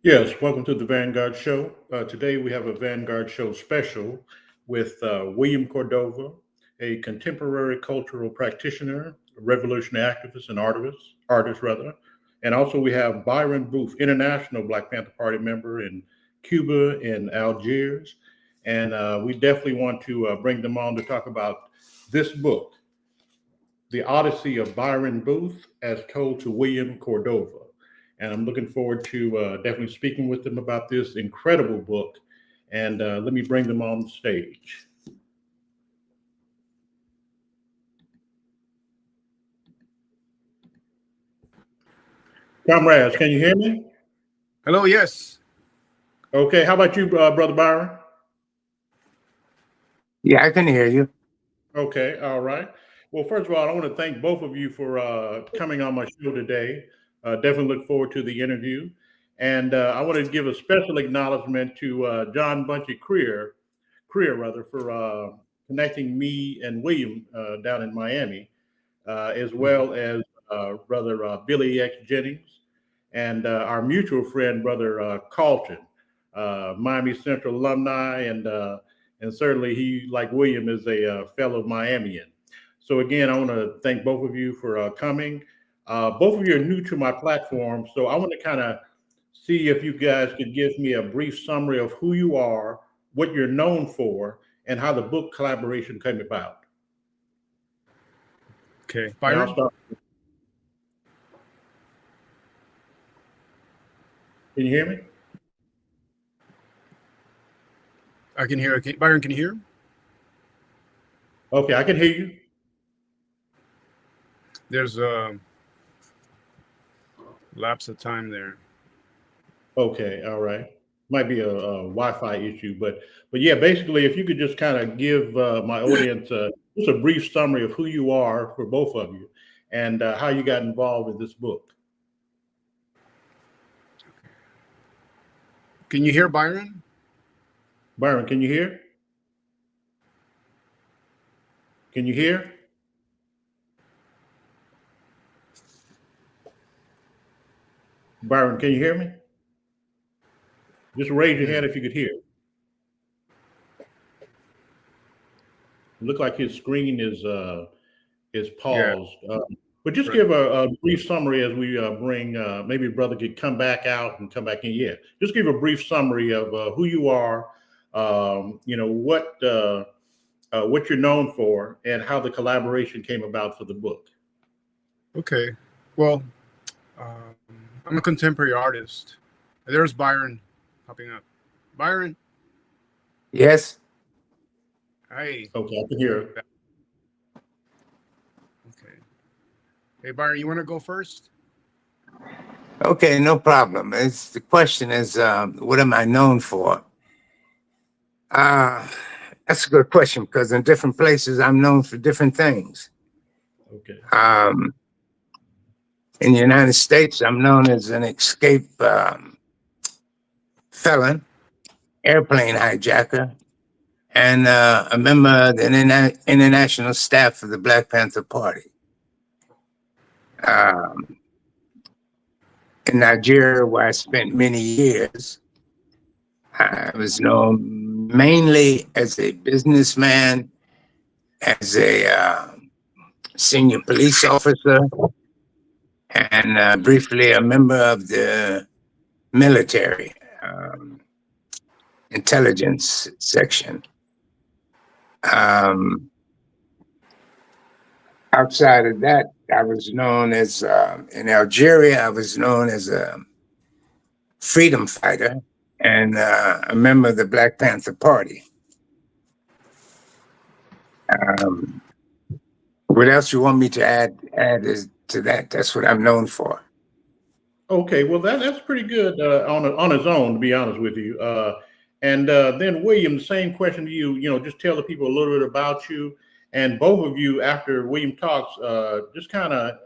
Yes, welcome to the Vanguard Show. Today we have a Vanguard Show Special with William Cordova, a contemporary cultural practitioner, revolutionary activist, and artist rather. And also we have Byron Booth, international Black Panther Party member in Cuba and Algiers. And we definitely want to bring them on to talk about this book, The Odyssey of Byron Booth, as told to William Cordova. And I'm looking forward to definitely speaking with them about this incredible book. And let me bring them on stage. Comrades, can you hear me? Hello, yes. Okay, how about you, Brother Byron? Yeah, I can hear you. Okay, all right. Well, first of all, I want to thank both of you for coming on my show today. Definitely look forward to the interview. And I want to give a special acknowledgement to John Bunchy Creer rather, for connecting me and William down in Miami, as well as Brother Billy X. Jennings and our mutual friend, Brother Carlton, Miami Central alumni, and certainly he, like William, is a fellow Miamian. So again, I want to thank both of you for coming. Both of you are new to my platform, so I want to kind of see if you guys could give me a brief summary of who you are, what you're known for, and how the book collaboration came about. Okay, And I'll Byron. start. Can you hear me? I can hear. Okay, Byron, can you hear? Okay, I can hear you. There's a lapse of time there. Okay, all right. Might be a Wi-Fi issue, but yeah, basically, if you could just kind of give my audience just a brief summary of who you are for both of you, and how you got involved in this book. Can you hear, Byron? Byron, can you hear? Can you hear? Byron, can you hear me? Just raise your hand if you could hear. It looked like his screen is Yeah. paused. But just Right. give a brief summary as we bring, maybe brother could come back out and come back in. Yeah, just give a brief summary of who you are, what you're known for, and how the collaboration came about for the book. Okay. Well, um, I'm a contemporary artist. There's Byron popping up. Byron, Yes. hey. Okay, I can hear it. Okay. Hey, Byron, you want to go first? Okay, no problem. The question is, what am I known for? Uh, that's a good question because in different places I'm known for different things. Okay. In the United States, I'm known as an escaped felon, airplane hijacker, and a member of the international staff of the Black Panther Party. Um, in Nigeria, where I spent many years, I was known mainly as a businessman, as a senior police officer, and briefly a member of the military intelligence section. Um, Outside of that, I was known as, in Algeria, I was known as a freedom fighter and a member of the Black Panther Party. Um, what else you want me to add is to that? That's what I'm known for. Okay, well that's pretty good on its own, to be honest with you. And then William, same question to you. Just tell the people a little bit about you, and both of you, after William talks, just kind of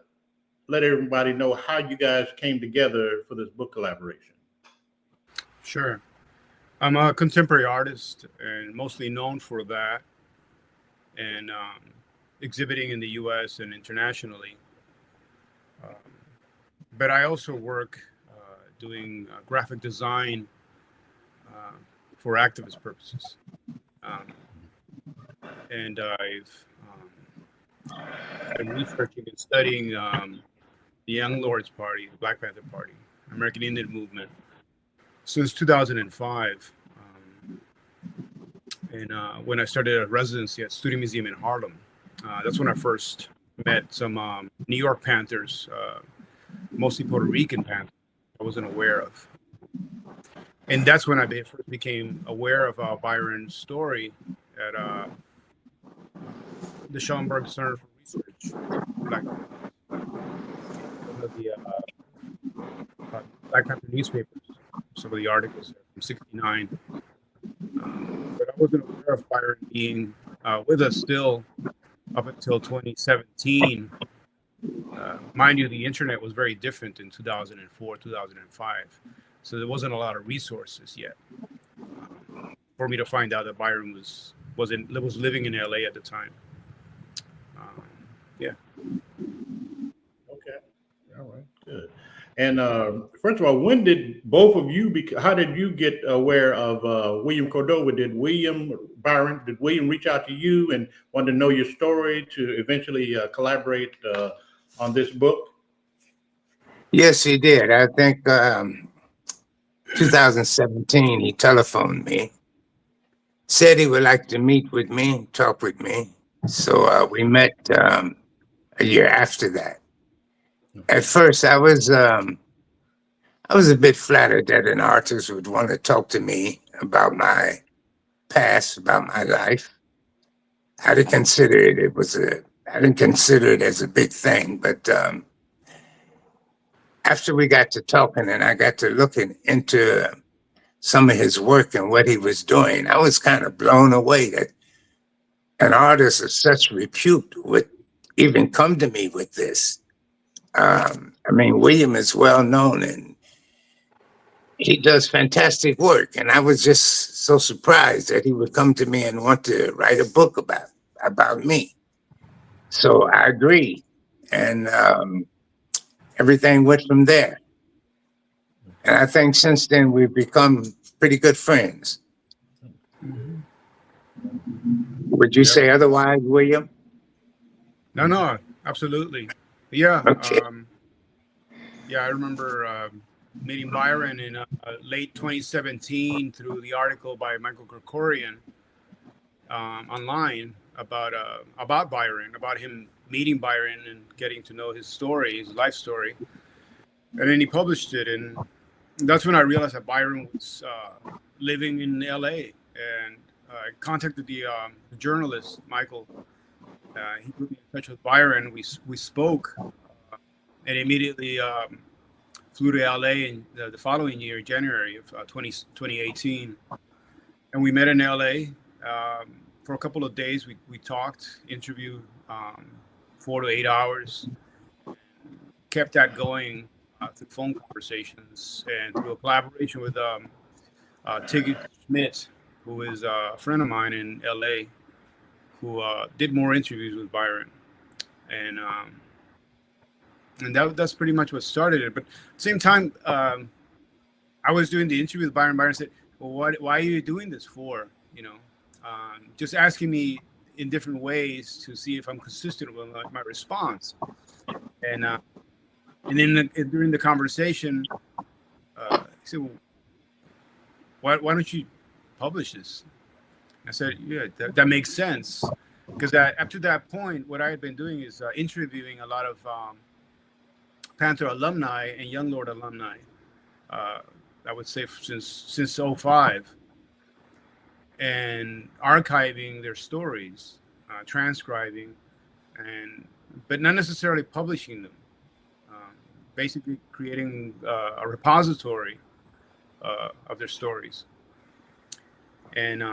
let everybody know how you guys came together for this book collaboration. Sure. I'm a contemporary artist and mostly known for that and exhibiting in the U.S. and internationally. Um, but I also work doing graphic design for activist purposes. And I've been researching and studying the Young Lords Party, the Black Panther Party, American Indian Movement, since 2005. And when I started a residency at Student Museum in Harlem, that's when I first met some New York Panthers, mostly Puerto Rican Panthers I wasn't aware of. And that's when I first became aware of Byron's story at the Schomburg Center for Research. One of the Black Panther newspapers, some of the articles from '69. But I wasn't aware of Byron being with us still up until 2017. Mind you, the internet was very different in 2004, 2005. So there wasn't a lot of resources yet for me to find out that Byron was living in LA at the time. Yeah. Okay. All right. Good. And first of all, when did both of you? How did you get aware of William Cordova? Did William reach out to you and want to know your story to eventually collaborate on this book? Yes, he did. I think 2017, he telephoned me, said he would like to meet with me, talk with me. So we met a year after that. At first, I was a bit flattered that an artist would want to talk to me about my past, about my life. I didn't consider it as a big thing, but after we got to talking and I got to looking into some of his work and what he was doing, I was kind of blown away that an artist of such repute would even come to me with this. I mean, William is well known and he does fantastic work. And I was just so surprised that he would come to me and want to write a book about me. So I agreed. And everything went from there. And I think since then we've become pretty good friends. Would you say otherwise, William? No, absolutely. Yeah. Okay. I remember meeting Byron in late 2017 through the article by Michael Krikorian online about Byron, about him meeting Byron and getting to know his story, his life story. And then he published it. And that's when I realized that Byron was living in LA. And I contacted the journalist, Michael. He put me in touch with Byron. We spoke and immediately flew to LA in the following year, January of 2018. And we met in LA. For a couple of days, we talked, interviewed 4 to 8 hours, kept that going through phone conversations and through a collaboration with Tiggy Schmidt, who is a friend of mine in LA, who did more interviews with Byron. And that's pretty much what started it. But at the same time, I was doing the interview with Byron. Byron said, well, why are you doing this for? Just asking me in different ways to see if I'm consistent with my response. And then during the conversation, he said, well, why don't you publish this? I said, yeah, that makes sense. Because up to that point, what I had been doing is interviewing a lot of Panther alumni and Young Lord alumni, I would say since '05, and archiving their stories, transcribing, but not necessarily publishing them. Basically creating a repository of their stories. And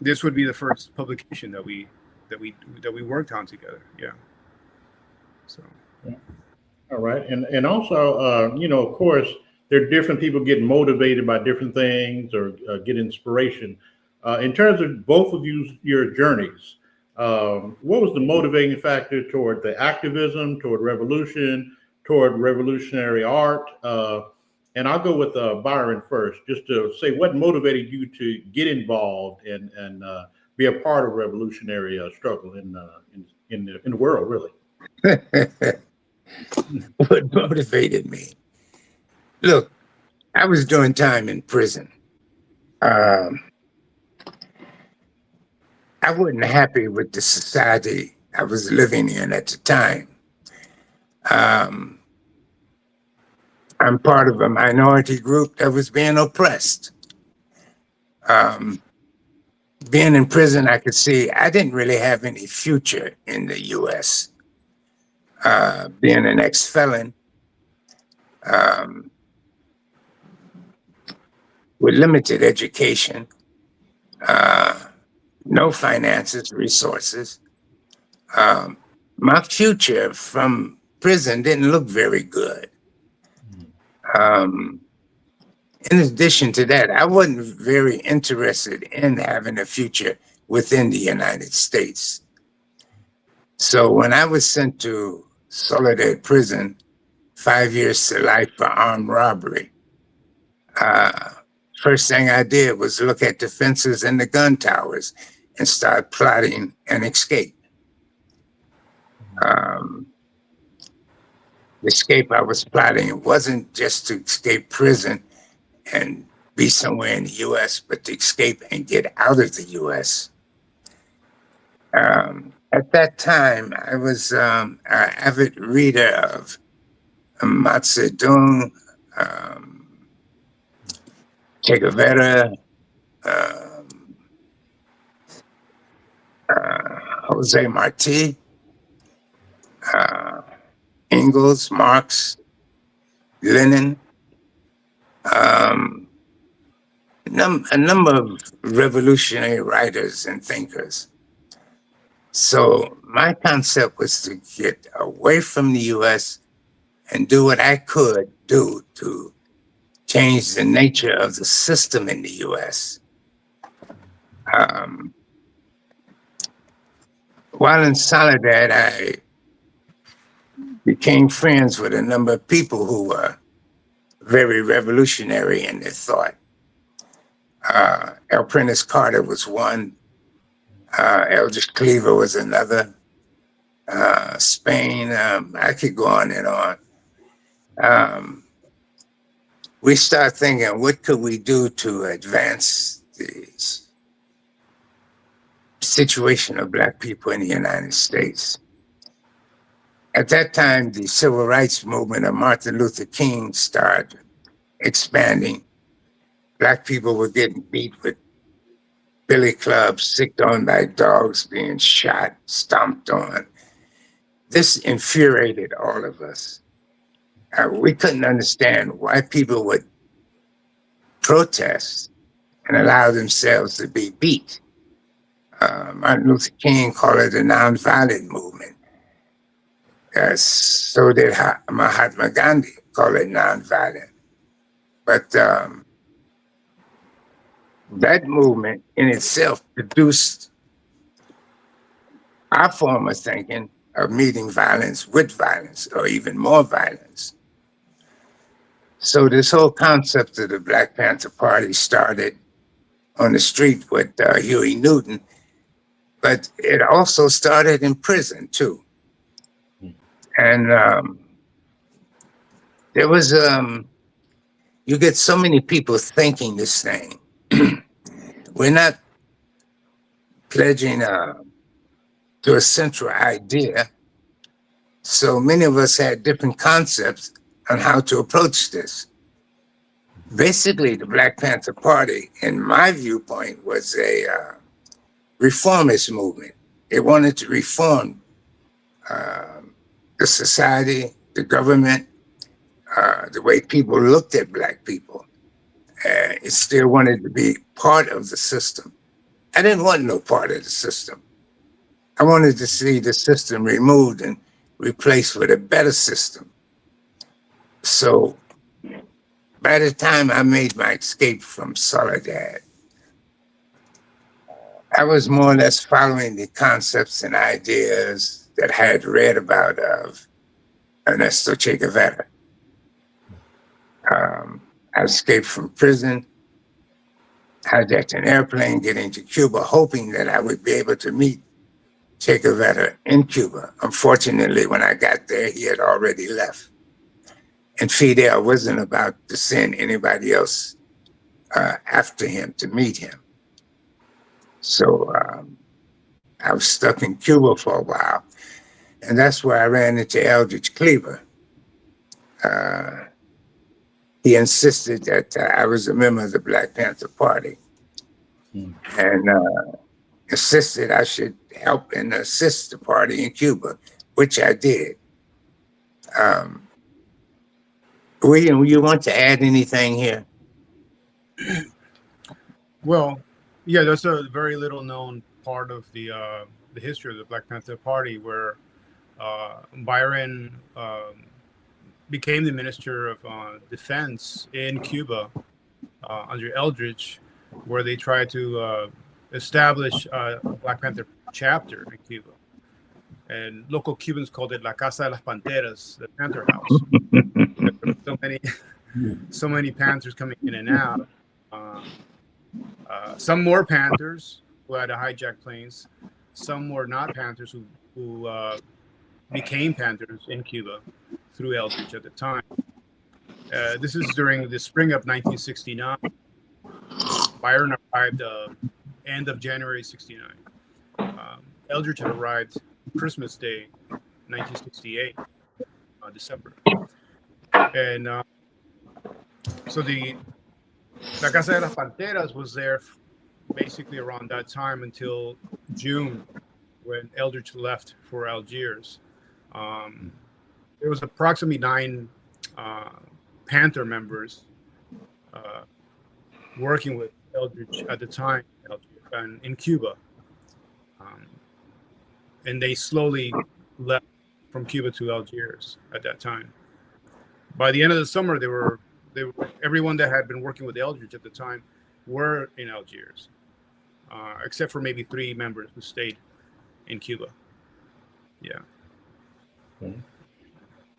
this would be the first publication that we worked on together. Yeah. So. Yeah. All right, and also, of course, there are different people getting motivated by different things or get inspiration. In terms of both of your journeys, what was the motivating factor toward the activism, toward revolution, toward revolutionary art. And I'll go with Byron first, just to say what motivated you to get involved and be a part of revolutionary struggle in the world, really. What motivated me? Look, I was doing time in prison. Um, I wasn't happy with the society I was living in at the time. Um, I'm part of a minority group that was being oppressed. Um, Being in prison, I could see I didn't really have any future in the U.S. Being an ex-felon, um, with limited education, uh, no finances, resources. Um, my future from prison didn't look very good. Um, in addition to that, I wasn't very interested in having a future within the United States. So when I was sent to Soledad Prison, 5 years to life for armed robbery, uh, first thing I did was look at the fences and the gun towers and start plotting an escape. Um, the escape I was plotting wasn't just to escape prison and be somewhere in the US, but to escape and get out of the US. At that time, I was an avid reader of Mao Zedong, Che Guevara, um, Jose Marti, Engels, Marx, Lenin, um, a number of revolutionary writers and thinkers. So my concept was to get away from the US and do what I could do to change the nature of the system in the US. Um, while in Soledad, I became friends with a number of people who were very revolutionary in their thought. El Prentice Carter was one. Eldridge Cleaver was another. Spain, I could go on and on. We start thinking, what could we do to advance the situation of Black people in the United States? At that time, the civil rights movement of Martin Luther King started expanding. Black people were getting beat with billy clubs, sicked on by dogs, being shot, stomped on. This infuriated all of us. We couldn't understand why people would protest and allow themselves to be beat. Martin Luther King called it a nonviolent movement. So did Mahatma Gandhi call it nonviolent. But that movement in itself produced our form of thinking of meeting violence with violence, or even more violence. So this whole concept of the Black Panther Party started on the street with Huey Newton, but it also started in prison too. And there was, you get so many people thinking this thing. We're not pledging to a central idea. So many of us had different concepts on how to approach this. Basically, the Black Panther Party, in my viewpoint, was a reformist movement. It wanted to reform the society, the government, the way people looked at Black people. It still wanted to be part of the system. I didn't want no part of the system. I wanted to see the system removed and replaced with a better system. So by the time I made my escape from Soledad, I was more or less following the concepts and ideas that I had read about of Ernesto Che Guevara. I escaped from prison, hijacked an airplane, getting to Cuba, hoping that I would be able to meet Che Guevara in Cuba. Unfortunately, when I got there, he had already left. And Fidel wasn't about to send anybody else after him to meet him. So I was stuck in Cuba for a while. And that's where I ran into Eldridge Cleaver. He insisted that I was a member of the Black Panther Party and insisted I should help and assist the party in Cuba, which I did. William, you want to add anything here? Well, yeah, that's a very little known part of the history of the Black Panther Party, where Byron became the Minister of Defense in Cuba under Eldridge, where they tried to establish a Black Panther chapter in Cuba. And local Cubans called it La Casa de las Panteras, the Panther House. so many Panthers coming in and out. Some more Panthers who had to hijack planes. Some were not Panthers who became Panthers in Cuba through Eldridge at the time. This is during the spring of 1969. Byron arrived end of January 69. Eldridge had arrived Christmas Day, 1968, December. And so the La Casa de las Panteras was there basically around that time until June, when Eldridge left for Algiers. There was approximately 9 Panther members working with Eldridge at the time in Cuba. And they slowly left from Cuba to Algiers at that time. By the end of the summer, they were everyone that had been working with Eldridge at the time were in Algiers, except for maybe 3 members who stayed in Cuba. Yeah. Okay.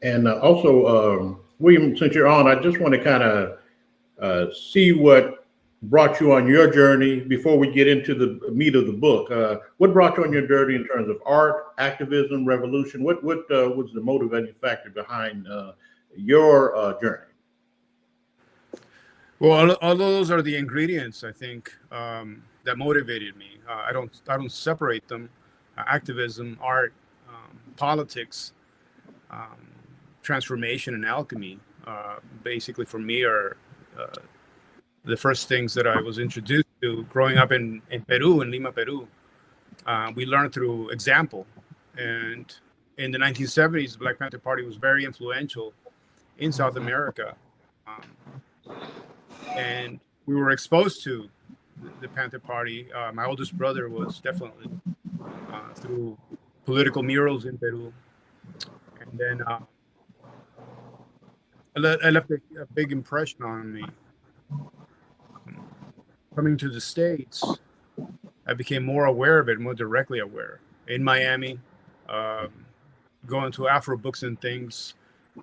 And also, William, since you're on, I just want to kind of see what brought you on your journey before we get into the meat of the book. What brought you on your journey in terms of art, activism, revolution? What was the motivating factor behind your journey? Well, all those are the ingredients, I think, that motivated me. I don't separate them. Activism, art, politics, transformation, and alchemy. Basically, for me, are the first things that I was introduced to growing up in Peru, in Lima, Peru. We learned through example. And in the 1970s, the Black Panther Party was very influential in South America. And we were exposed to the Panther Party. My oldest brother was definitely through political murals in Peru. And then I left a big impression on me. Coming to the States, I became more aware of it, more directly aware. In Miami, going to Afro Books and Things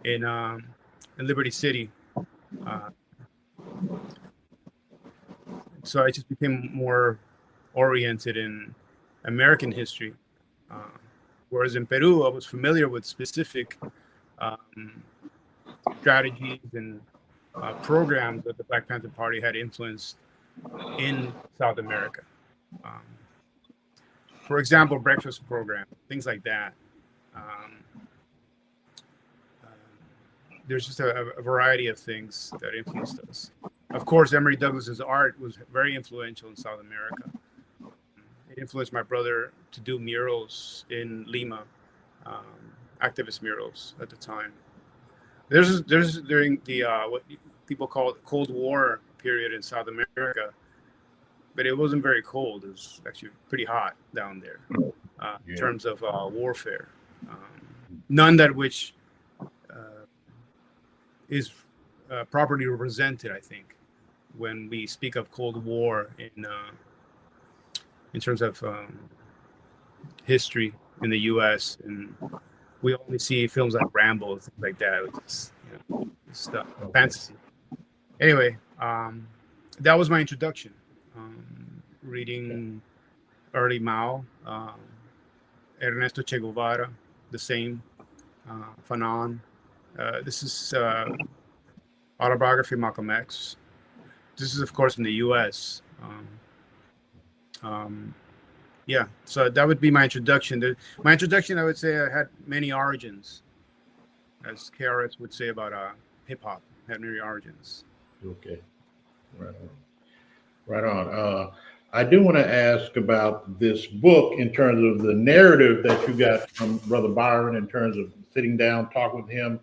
in Liberty City. So I just became more oriented in American history. Whereas in Peru, I was familiar with specific strategies and programs that the Black Panther Party had influenced in South America. For example, breakfast program, things like that. There's just a variety of things that influenced us. Of course, Emory Douglas's art was very influential in South America. It influenced my brother to do murals in Lima, activist murals at the time. There's during the what people call the Cold War period in South America, but it wasn't very cold. It was actually pretty hot down there in terms of warfare. None that which is properly represented, I think, when we speak of Cold War in terms of history in the U.S. and we only see films like Rambo, things like that, which is, just fantasy. Anyway, that was my introduction. Reading early Mao, Ernesto Che Guevara, the same, Fanon. This is autobiography of Malcolm X. This is, of course, in the U.S. Yeah, so that would be my introduction. My introduction, I would say, I had many origins, as KRS would say about hip hop, had many origins. Okay, right on. Right on. I do want to ask about this book in terms of the narrative that you got from Brother Byron, in terms of sitting down, talking with him,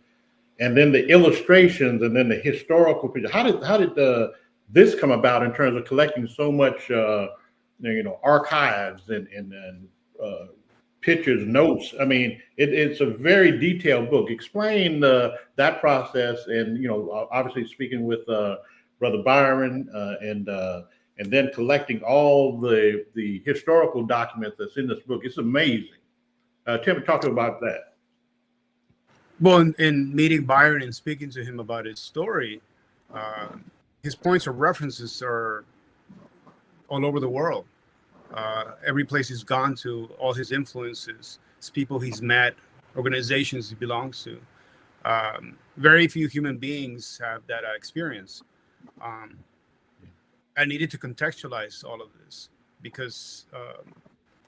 and then the illustrations, and then the historical picture. How did this come about in terms of collecting so much, archives and pictures, notes? I mean, it's a very detailed book. Explain that process, and obviously speaking with Brother Byron, and then collecting all the historical documents that's in this book. It's amazing. Tim, talk about that. Well, in meeting Byron and speaking to him about his story, his points of references are all over the world. Every place he's gone to, all his influences, it's people he's met, organizations he belongs to. Very few human beings have that experience. I needed to contextualize all of this because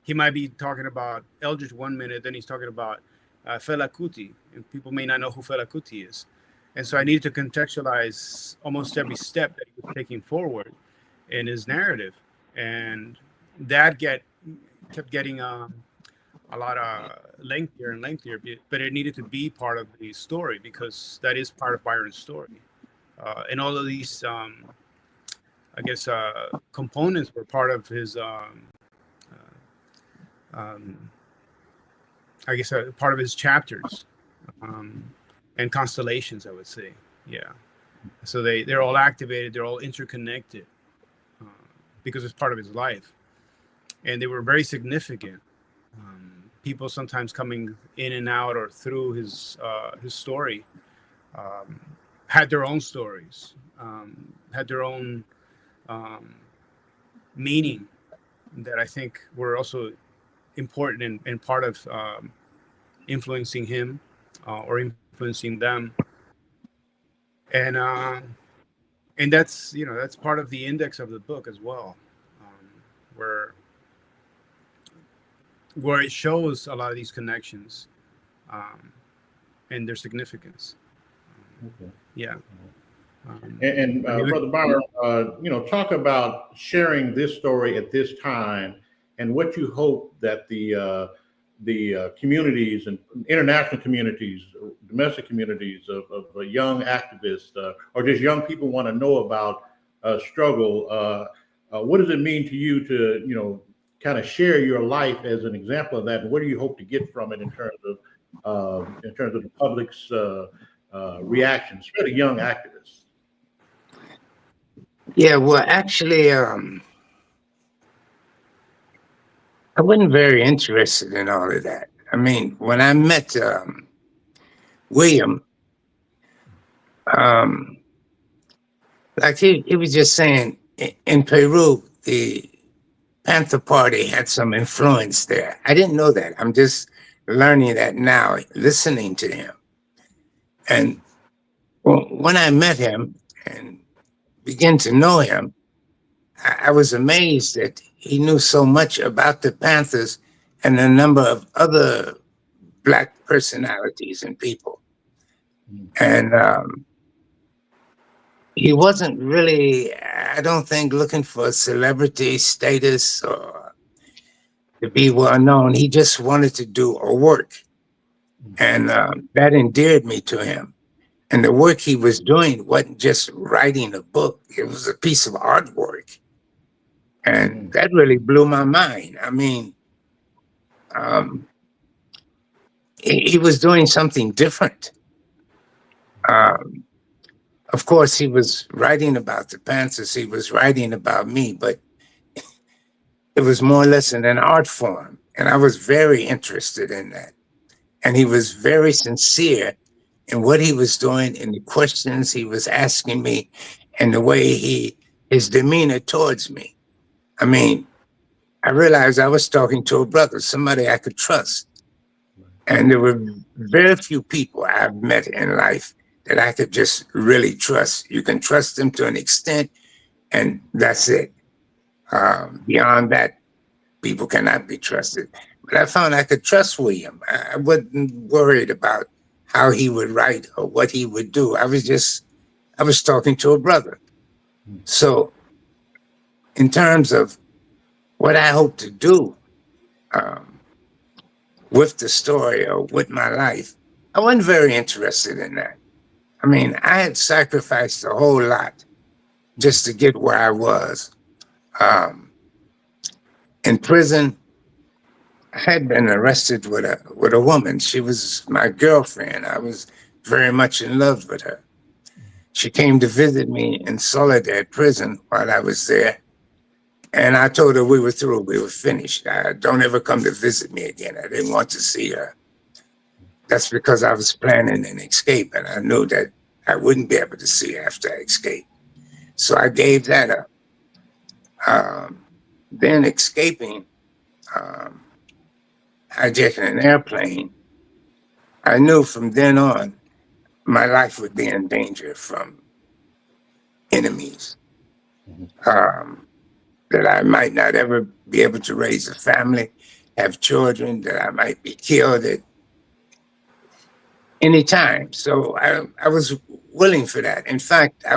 he might be talking about Eldridge 1 minute, then he's talking about Fela Kuti, and people may not know who Fela Kuti is. And so I needed to contextualize almost every step that he was taking forward in his narrative. And that kept getting a lot lengthier and lengthier, but it needed to be part of the story because that is part of Byron's story. And all of these components were part of his, part of his chapters and constellations, I would say. Yeah. So they're all activated, they're all interconnected because it's part of his life. And they were very significant. People sometimes coming in and out or through his story had their own stories, had their own meaning that I think were also important and part of influencing him or influencing them. And that's that's part of the index of the book as well, where it shows a lot of these connections and their significance. Okay. Yeah. Brother Byron, talk about sharing this story at this time and what you hope that the communities and international communities, domestic communities of young activists or just young people want to know about struggle. What does it mean to you to, kind of share your life as an example of that? And what do you hope to get from it in terms of the public's reactions, especially young activists? Yeah, well, actually, I wasn't very interested in all of that. I mean, when I met William, like he was just saying, in Peru, the Panther Party had some influence there. I didn't know that. I'm just learning that now, listening to him. And when I met him and began to know him, I was amazed that he knew so much about the Panthers and a number of other Black personalities and people. And he wasn't really, I don't think, looking for celebrity status or to be well known. He just wanted to do a work. And that endeared me to him. And the work he was doing wasn't just writing a book, it was a piece of artwork. And that really blew my mind. I mean, he was doing something different. Of course, he was writing about the Panthers, he was writing about me, but it was more or less in an art form. And I was very interested in that. And he was very sincere in what he was doing, in the questions he was asking me, and the way his demeanor towards me. I mean, I realized I was talking to a brother, somebody I could trust. And there were very few people I've met in life that I could just really trust. You can trust them to an extent, and that's it. Beyond that, people cannot be trusted. But I found I could trust William. I wasn't worried about how he would write or what he would do. I was talking to a brother. So in terms of what I hope to do with the story or with my life, I wasn't very interested in that. I mean, I had sacrificed a whole lot just to get where I was. In prison, I had been arrested with a woman. She was my girlfriend. I was very much in love with her. She came to visit me in Soledad prison while I was there. And I told her we were through, we were finished. Don't ever come to visit me again. I didn't want to see her. That's because I was planning an escape, and I knew that I wouldn't be able to see her after I escaped. So I gave that up. Then escaping, hijacking an airplane, I knew from then on my life would be in danger from enemies. That I might not ever be able to raise a family, have children, that I might be killed at any time. So I was willing for that. In fact, I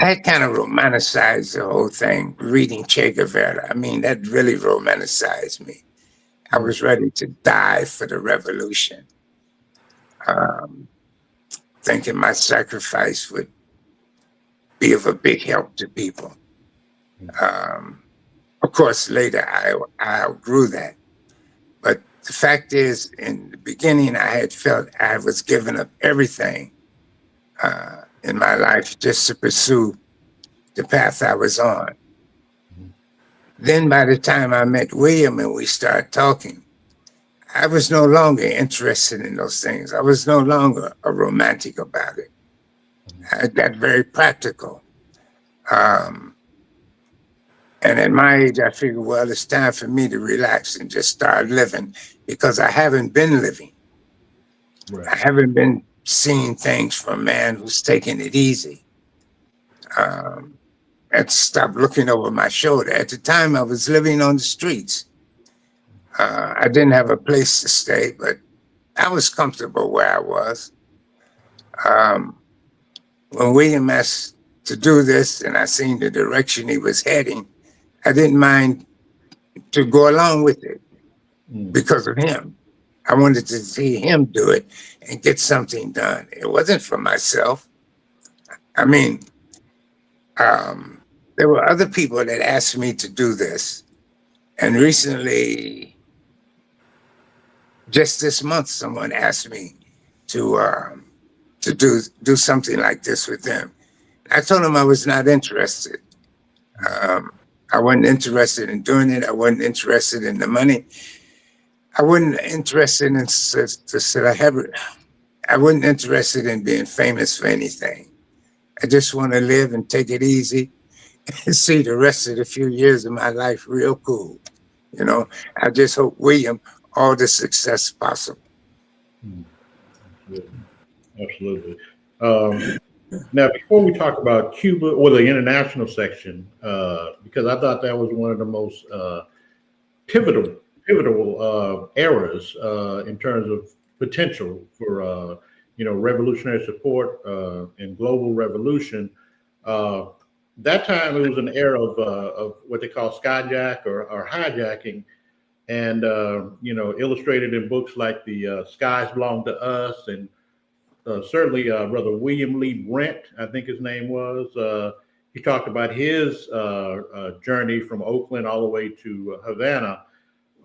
had kind of romanticized the whole thing, reading Che Guevara. I mean, that really romanticized me. I was ready to die for the revolution, thinking my sacrifice would be of a big help to people. Of course, later I outgrew that. But the fact is, in the beginning, I had felt I was giving up everything in my life just to pursue the path I was on. Then by the time I met William and we started talking, I was no longer interested in those things. I was no longer a romantic about it. I got very practical. And at my age, I figured, well, it's time for me to relax and just start living, because I haven't been living. Right. I haven't been seeing things from a man who's taking it easy. I had to stop looking over my shoulder. At the time, I was living on the streets. I didn't have a place to stay, but I was comfortable where I was. When William asked to do this and I seen the direction he was heading, I didn't mind to go along with it because of him. I wanted to see him do it and get something done. It wasn't for myself. I mean, there were other people that asked me to do this. And recently, just this month, someone asked me to do something like this with them. I told them I was not interested. I wasn't interested in doing it. I wasn't interested in the money. I wasn't interested in I wasn't interested in being famous for anything. I just want to live and take it easy and see the rest of the few years of my life real cool. You know, I just hope William all the success possible. Absolutely. Now, before we talk about Cuba or the international section, because I thought that was one of the most pivotal eras in terms of potential for revolutionary support and global revolution. That time it was an era of what they call skyjack or hijacking, and illustrated in books like the Skies Belong to Us, and certainly Brother William Lee Brent, I think his name was. He talked about his journey from Oakland all the way to Havana.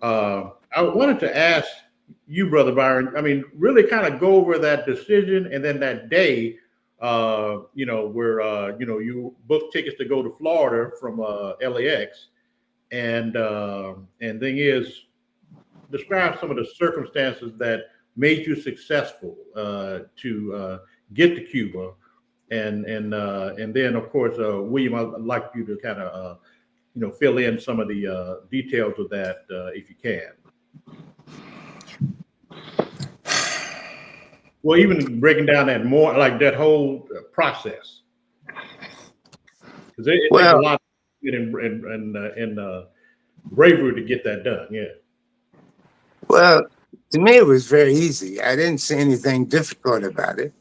I wanted to ask you, Brother Byron, I mean, really kind of go over that decision and then that day, where, you booked tickets to go to Florida from LAX. And thing is, describe some of the circumstances that made you successful to get to Cuba, and then of course, William, I'd like you to kind of fill in some of the details of that if you can. Well, even breaking down that more, like that whole process, because it takes a lot and bravery to get that done. Yeah. Well, to me, it was very easy. I didn't see anything difficult about it.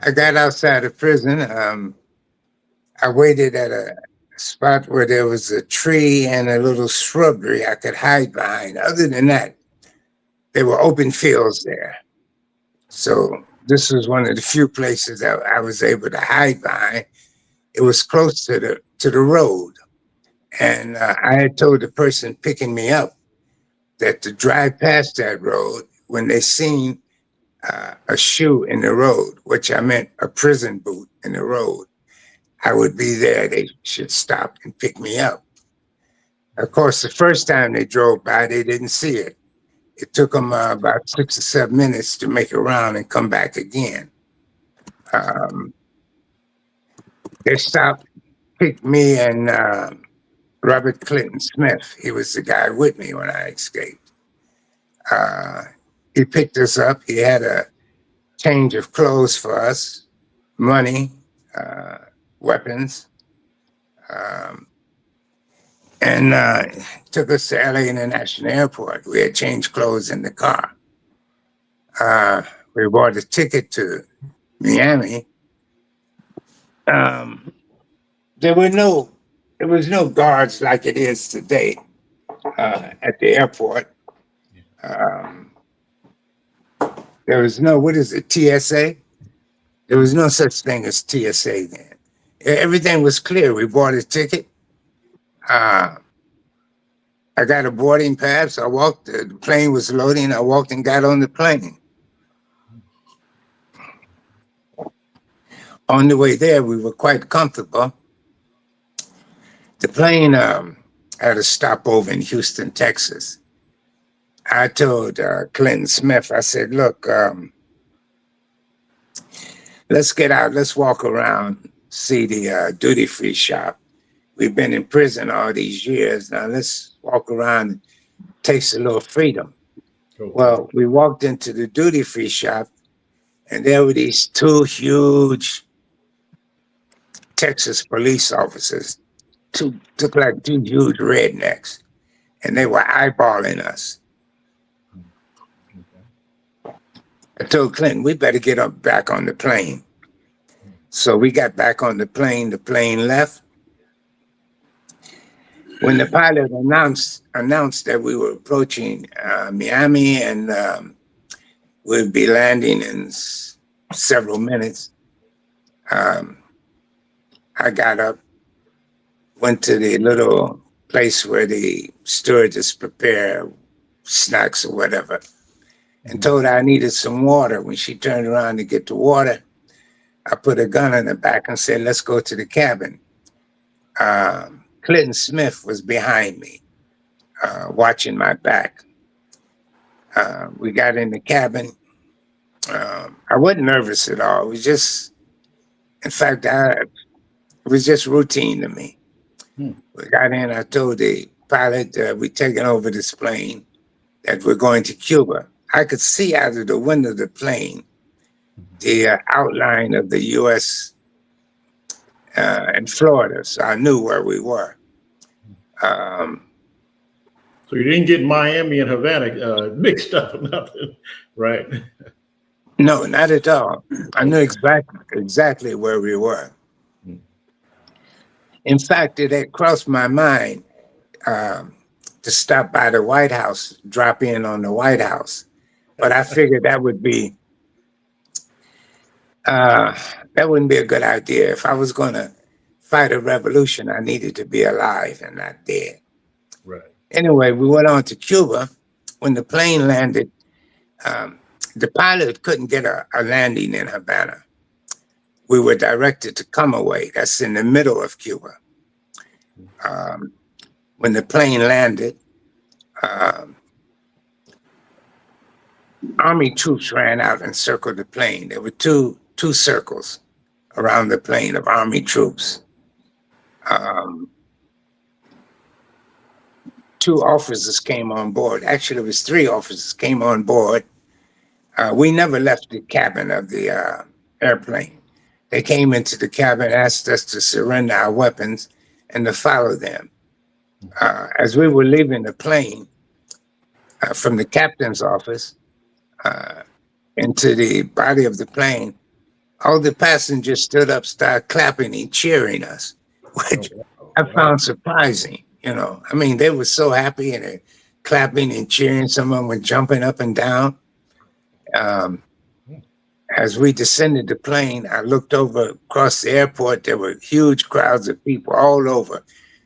I got outside of prison. I waited at a spot where there was a tree and a little shrubbery I could hide behind. Other than that, there were open fields there. So this was one of the few places that I was able to hide behind. It was close to the road. And I had told the person picking me up that to drive past that road, when they seen a shoe in the road, which I meant a prison boot in the road, I would be there. They should stop and pick me up. Of course, the first time they drove by, they didn't see it. It took them about 6 or 7 minutes to make around and come back again. They stopped, picked me and Robert Clinton Smith. He was the guy with me when I escaped. He picked us up. He had a change of clothes for us, money, weapons, and took us to LA International Airport. We had changed clothes in the car. We bought a ticket to Miami. There was no guards like it is today at the airport. There was no, what is it, TSA? There was no such thing as TSA then. Everything was clear. We bought a ticket. I got a boarding pass. I walked, the plane was loading. I walked and got on the plane. On the way there, we were quite comfortable. The plane had a stopover in Houston, Texas. I told Clinton Smith, I said, look, let's get out. Let's walk around, see the duty-free shop. We've been in prison all these years. Now let's walk around and taste a little freedom. Okay. Well, we walked into the duty-free shop, and there were these two huge Texas police officers, looked like two huge rednecks, and they were eyeballing us. I told Clinton, we better get back on the plane. So we got back on the plane left. When the pilot announced that we were approaching Miami and we'd be landing in several minutes, I got up, went to the little place where the stewardess prepare snacks or whatever, and told her I needed some water. When she turned around to get the water, I put a gun in the back and said, let's go to the cabin. Clinton Smith was behind me, watching my back. We got in the cabin. I wasn't nervous at all. It was just, in fact, it was just routine to me. We got in, I told the pilot, we're taking over this plane, that we're going to Cuba. I could see out of the window of the plane the outline of the U.S. In Florida, so I knew where we were. So you didn't get Miami and Havana mixed up or nothing, right? No, not at all. I knew exactly where we were. In fact, it had crossed my mind to stop by the White House, drop in on the White House. But I figured that wouldn't be a good idea. If I was going to fight a revolution, I needed to be alive and not dead. Right. Anyway, we went on to Cuba. When the plane landed, the pilot couldn't get a landing in Havana. We were directed to Camagüey. That's in the middle of Cuba. When the plane landed, Army troops ran out and circled the plane. There were two circles around the plane of Army troops. Two officers came on board. Actually, it was three officers came on board. We never left the cabin of the airplane. They came into the cabin, asked us to surrender our weapons and to follow them. As we were leaving the plane from the captain's office into the body of the plane, all the passengers stood up, started clapping and cheering us, which I found surprising. You know, I mean, they were so happy and they're clapping and cheering. Some of them were jumping up and down. As we descended the plane, I looked over across the airport. There were huge crowds of people all over.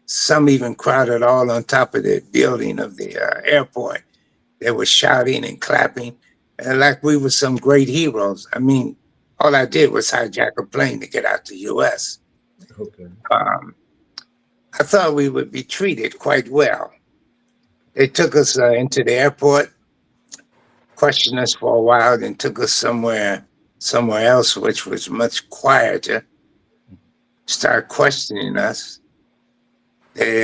Some even crowded all on top of the building of the airport. They were shouting and clapping, and like we were some great heroes. I mean, all I did was hijack a plane to get out the U.S. Okay. I thought we would be treated quite well. They took us into the airport, questioned us for a while, then took us somewhere else, which was much quieter. Started questioning us. They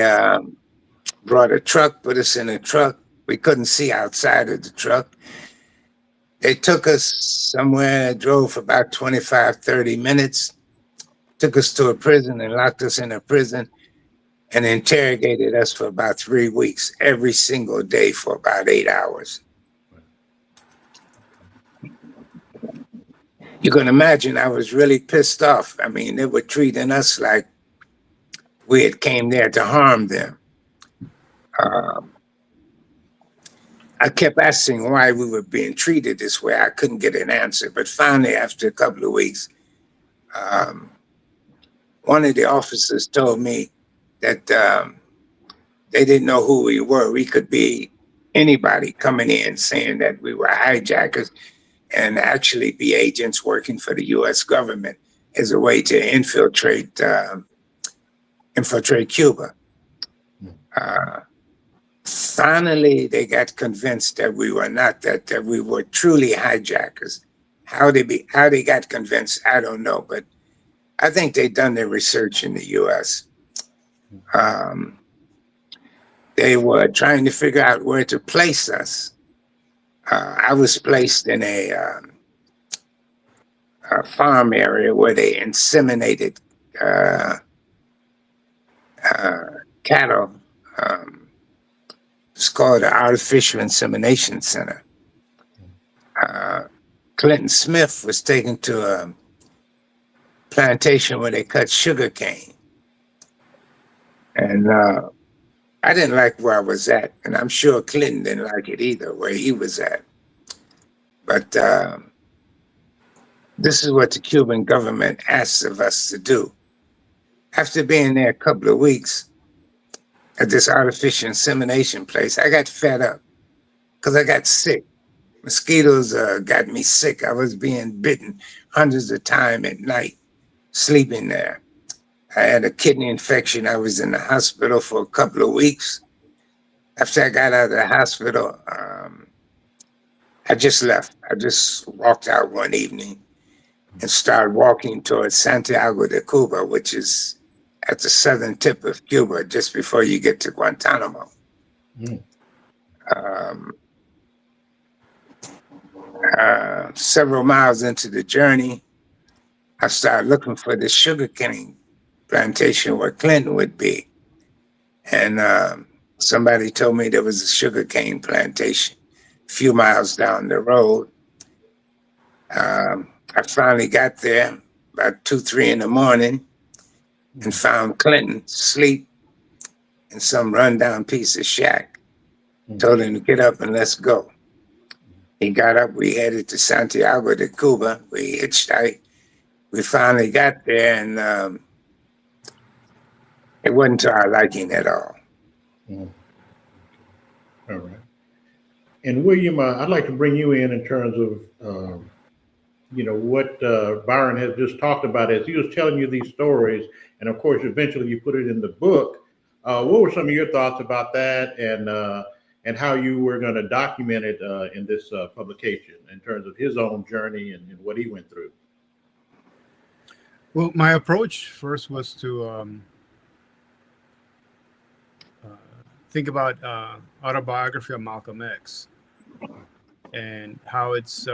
brought a truck, put us in a truck. We couldn't see outside of the truck. They took us somewhere, drove for about 25, 30 minutes, took us to a prison and locked us in a prison and interrogated us for about 3 weeks, every single day for about 8 hours. You can imagine I was really pissed off. I mean, they were treating us like we had came there to harm them. I kept asking why we were being treated this way. I couldn't get an answer. But finally, after a couple of weeks, one of the officers told me that they didn't know who we were. We could be anybody coming in saying that we were hijackers and actually be agents working for the U.S. government as a way to infiltrate Cuba. Finally, they got convinced that we were not that we were truly hijackers. How they got convinced, I don't know, but I think they'd done their research in the U.S. They were trying to figure out where to place us. I was placed in a farm area where they inseminated cattle. It's called the Artificial Insemination Center. Clinton Smith was taken to a plantation where they cut sugar cane. And I didn't like where I was at, and I'm sure Clinton didn't like it either, where he was at. But this is what the Cuban government asks of us to do. After being there a couple of weeks at this artificial insemination place, I got fed up because I got sick. Mosquitoes got me sick. I was being bitten hundreds of times at night, sleeping there. I had a kidney infection. I was in the hospital for a couple of weeks. After I got out of the hospital, I just left. I just walked out one evening and started walking towards Santiago de Cuba, which is at the southern tip of Cuba, just before you get to Guantanamo. Several miles into the journey, I started looking for the sugarcane plantation where Clinton would be. And somebody told me there was a sugarcane plantation a few miles down the road. I finally got there about 2, 3 in the morning and found Clinton asleep in some rundown piece of shack. Told him to get up and let's go. He got up, we headed to Santiago de Cuba. We hitchhiked. We finally got there, and it wasn't to our liking at all. All right. And William, I'd like to bring you in terms of, what Byron has just talked about as he was telling you these stories. And of course, eventually you put it in the book. What were some of your thoughts about that? And, and how you were going to document it in this publication in terms of his own journey and what he went through. Well, my approach first was to think about autobiography of Malcolm X and how it's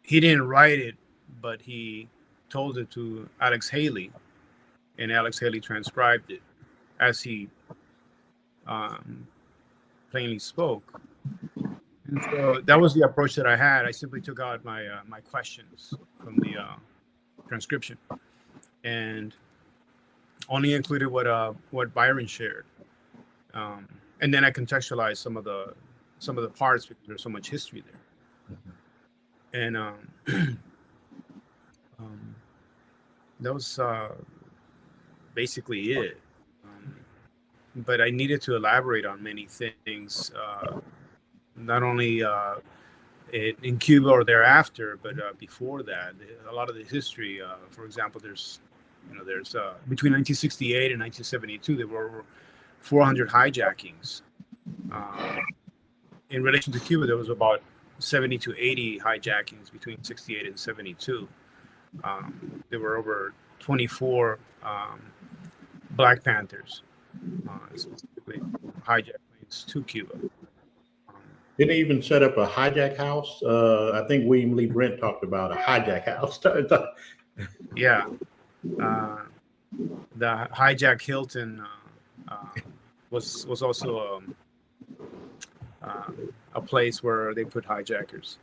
he didn't write it, but he told it to Alex Haley, and Alex Haley transcribed it as he plainly spoke. And so that was the approach that I had. I simply took out my my questions from the transcription and only included what Byron shared, and then I contextualized some of the parts because there's so much history there. And that was basically it. But I needed to elaborate on many things, not only in Cuba or thereafter, but before that. A lot of the history, for example, there's between 1968 and 1972, there were over 400 hijackings. In relation to Cuba, there was about 70 to 80 hijackings between 68 and 72. There were over 24 Black Panthers, specifically hijacked planes to Cuba. Didn't they even set up a hijack house? I think William Lee Brent talked about a hijack house. Yeah. The hijack Hilton was also a place where they put hijackers.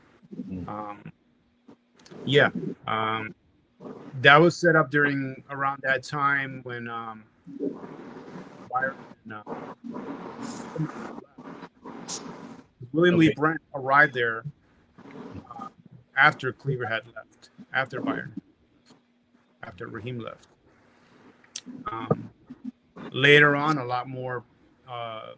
That was set up around that time when Byron William Lee Brent arrived there after Cleaver had left, after Byron, after Raheem left. Later on, a lot more, I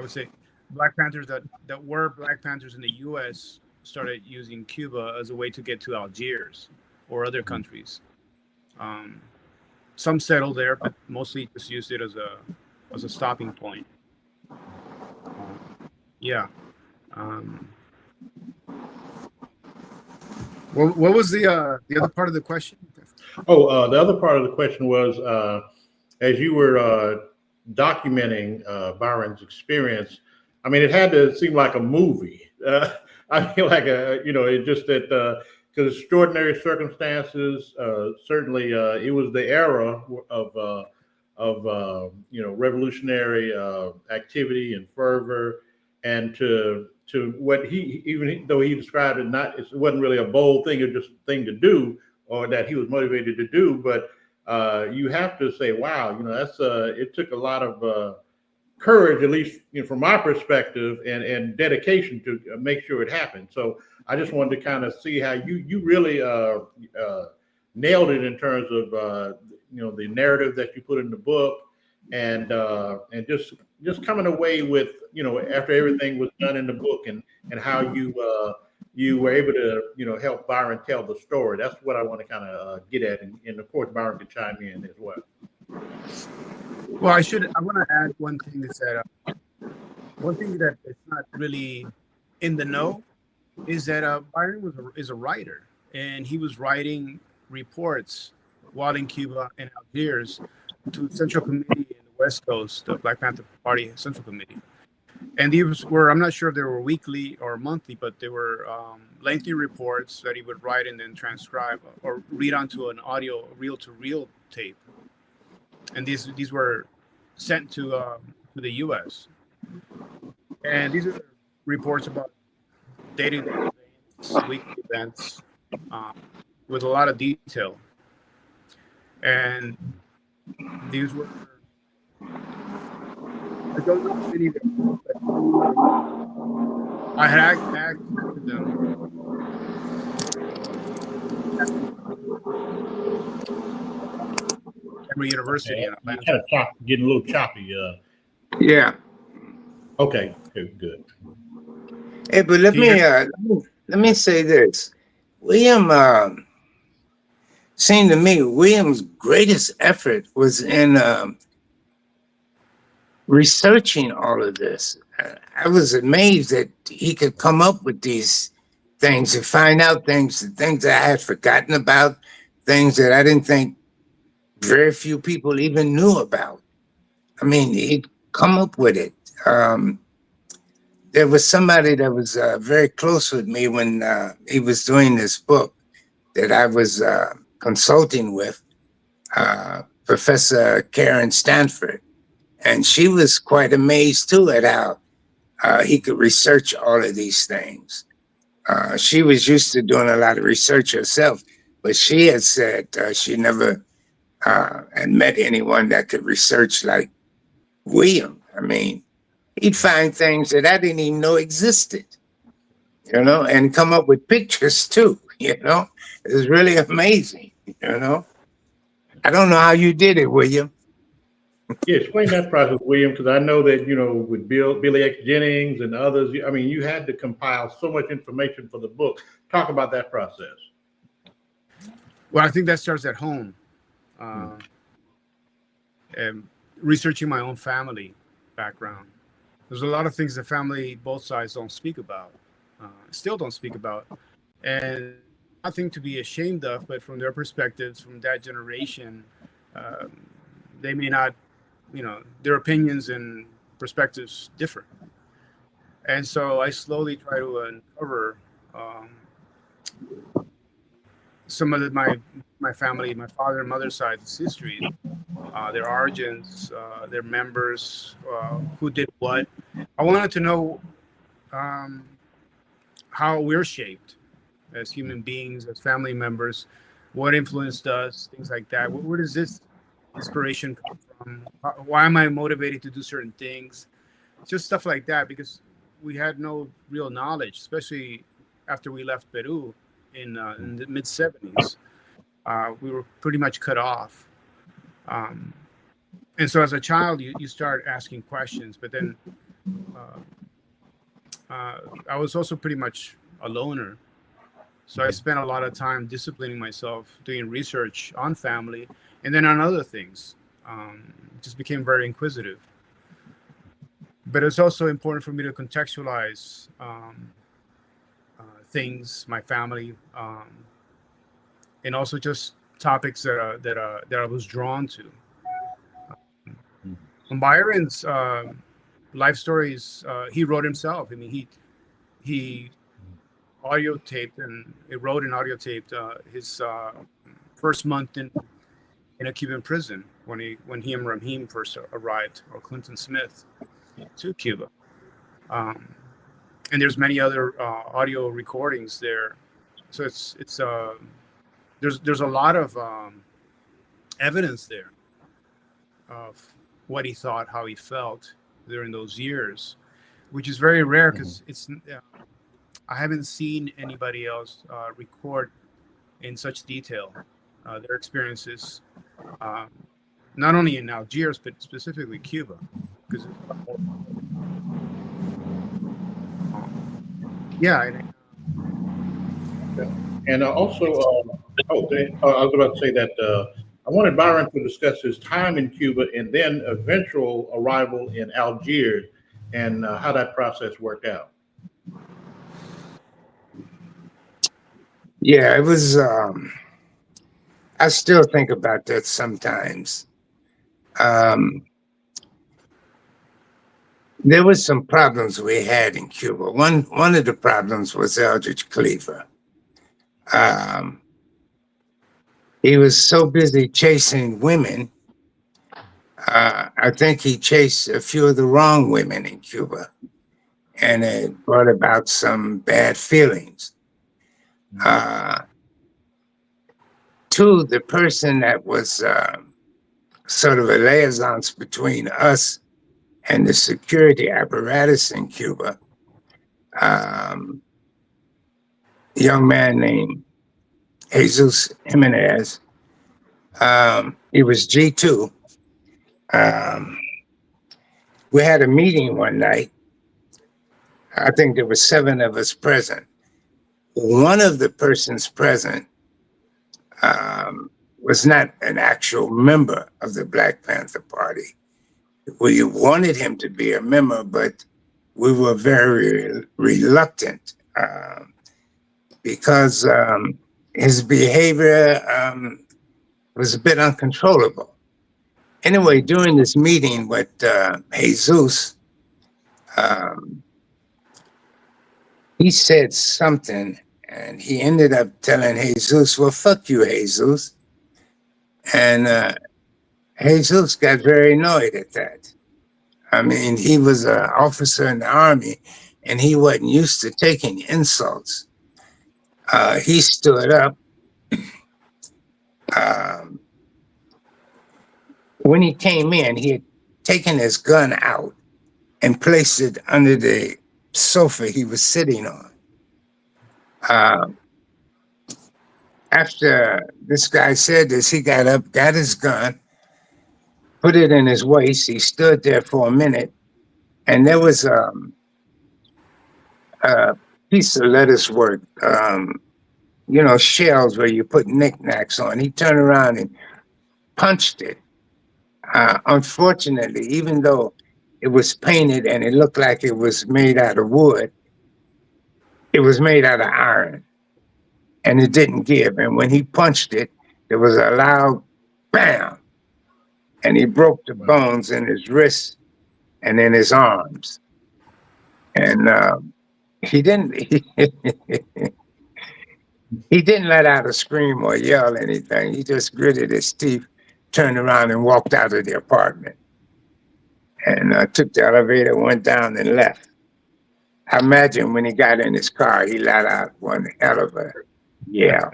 would say, Black Panthers that were Black Panthers in the U.S. started using Cuba as a way to get to Algiers or other countries. Some settled there, but mostly just used it as a stopping point. What was the other part of the question? Oh, the other part of the question was, as you were documenting Byron's experience, I mean, it had to seem like a movie. I feel like it's just that because extraordinary circumstances. Certainly, it was the era of revolutionary activity and fervor, and to what even though he described it it wasn't really a bold thing, it was just a thing to do, or that he was motivated to do. But you have to say, wow, that's it took a lot of courage, at least from my perspective, and dedication to make sure it happened. So I just wanted to kind of see how you really nailed it in terms of the narrative that you put in the book, and just coming away with after everything was done in the book, and how you were able to help Byron tell the story. That's what I want to kind of get at, and of course Byron can chime in as well. Well, I want to add one thing that one thing that is not really in the know is that Byron is a writer, and he was writing reports while in Cuba and Algiers to the Central Committee in the West Coast, the Black Panther Party Central Committee. And these were, I'm not sure if they were weekly or monthly, but they were lengthy reports that he would write and then transcribe or read onto an audio reel-to-reel tape. And these were sent to the U.S. And these are reports about day-to-day events, weekly events, with a lot of detail. And these were, I don't know many of them, but I had access to them. Emory University in Atlanta. Kind of getting a little choppy. Yeah. Okay. Good. Hey, but let me say this. William seemed to me William's greatest effort was in researching all of this, I was amazed that he could come up with these things and find out things that I had forgotten about, things that I didn't think very few people even knew about. I mean, he'd come up with it. There was somebody that was very close with me when he was doing this book that I was consulting with, Professor Karen Stanford. And she was quite amazed too at how he could research all of these things. She was used to doing a lot of research herself, but she had said she never had met anyone that could research like William. I mean, he'd find things that I didn't even know existed, and come up with pictures too, It was really amazing. I don't know how you did it, William. Yeah, explain that process, William, because I know that, with Billy X. Jennings and others, I mean, you had to compile so much information for the book. Talk about that process. Well, I think that starts at home. And researching my own family background. There's a lot of things the family, both sides, don't speak about, still don't speak about. And nothing to be ashamed of, but from their perspectives, from that generation, they may not, their opinions and perspectives differ. And so I slowly try to uncover some of my family, my father and mother's side's history, their origins, their members, who did what. I wanted to know how we're shaped as human beings, as family members, what influenced us, things like that. Where does this inspiration come from? Why am I motivated to do certain things? Just stuff like that, because we had no real knowledge, especially after we left Peru in the mid 70s. We were pretty much cut off. And so as a child, you start asking questions, but then I was also pretty much a loner. So I spent a lot of time disciplining myself, doing research on family, and then on other things. Just became very inquisitive. But it's also important for me to contextualize things, my family, and also just topics that I was drawn to. Byron's life stories, he wrote himself. I mean, he audio taped and he wrote and audio taped his first month in a Cuban prison when he and Rahim first arrived, or Clinton Smith, to Cuba. And there's many other audio recordings there. So it's there's a lot of evidence there of what he thought, how he felt during those years, which is very rare because I haven't seen anybody else record in such detail their experiences, not only in Algiers but specifically Cuba, because And also, I was about to say that I wanted Byron to discuss his time in Cuba and then eventual arrival in Algiers and how that process worked out. Yeah, it was. I still think about that sometimes. There was some problems we had in Cuba. One of the problems was Eldridge Cleaver. He was so busy chasing women. I think he chased a few of the wrong women in Cuba, and it brought about some bad feelings. To the person that was sort of a liaison between us and the security apparatus in Cuba, a young man named Jesus Jimenez. He was G2. We had a meeting one night. I think there were 7 of us present. One of the persons present was not an actual member of the Black Panther Party, We wanted him to be a member, but we were very reluctant because his behavior was a bit uncontrollable. Anyway, during this meeting with Jesus, um, he said something, and he ended up telling Jesus, "Well, fuck you, Jesus." And Jesus got very annoyed at that. I mean, he was an officer in the army, and he wasn't used to taking insults. He stood up. Um, when he came in, he had taken his gun out and placed it under the sofa he was sitting on. After this guy said this, he got up, got his gun, put it in his waist. He stood there for a minute, and there was a piece of lettuce work, shells where you put knickknacks on. He turned around and punched it. Unfortunately, even though it was painted and it looked like it was made out of wood, it was made out of iron, and it didn't give. And when he punched it, there was a loud bam, and he broke the bones in his wrists and in his arms. And he didn't he didn't let out a scream or yell anything. He just gritted his teeth, turned around, and walked out of the apartment. And took the elevator, went down, and left. I imagine when he got in his car, he let out one hell of a yell.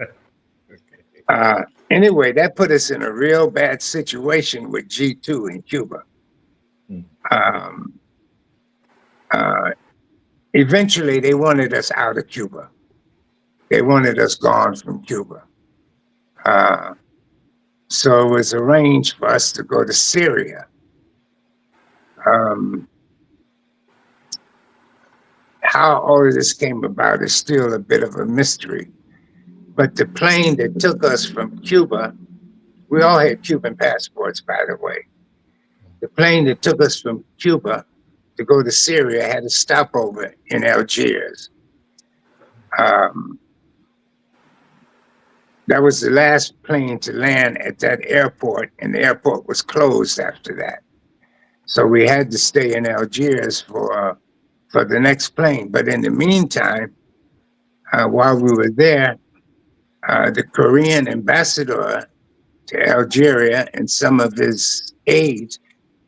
Anyway, that put us in a real bad situation with G2 in Cuba. Eventually, they wanted us out of Cuba. They wanted us gone from Cuba. So it was arranged for us to go to Syria. How all of this came about is still a bit of a mystery. But the plane that took us from Cuba, we all had Cuban passports, by the way. The plane that took us from Cuba to go to Syria had a stopover in Algiers. That was the last plane to land at that airport, and the airport was closed after that. So we had to stay in Algiers for the next plane. But in the meantime, while we were there, the Korean ambassador to Algeria and some of his aides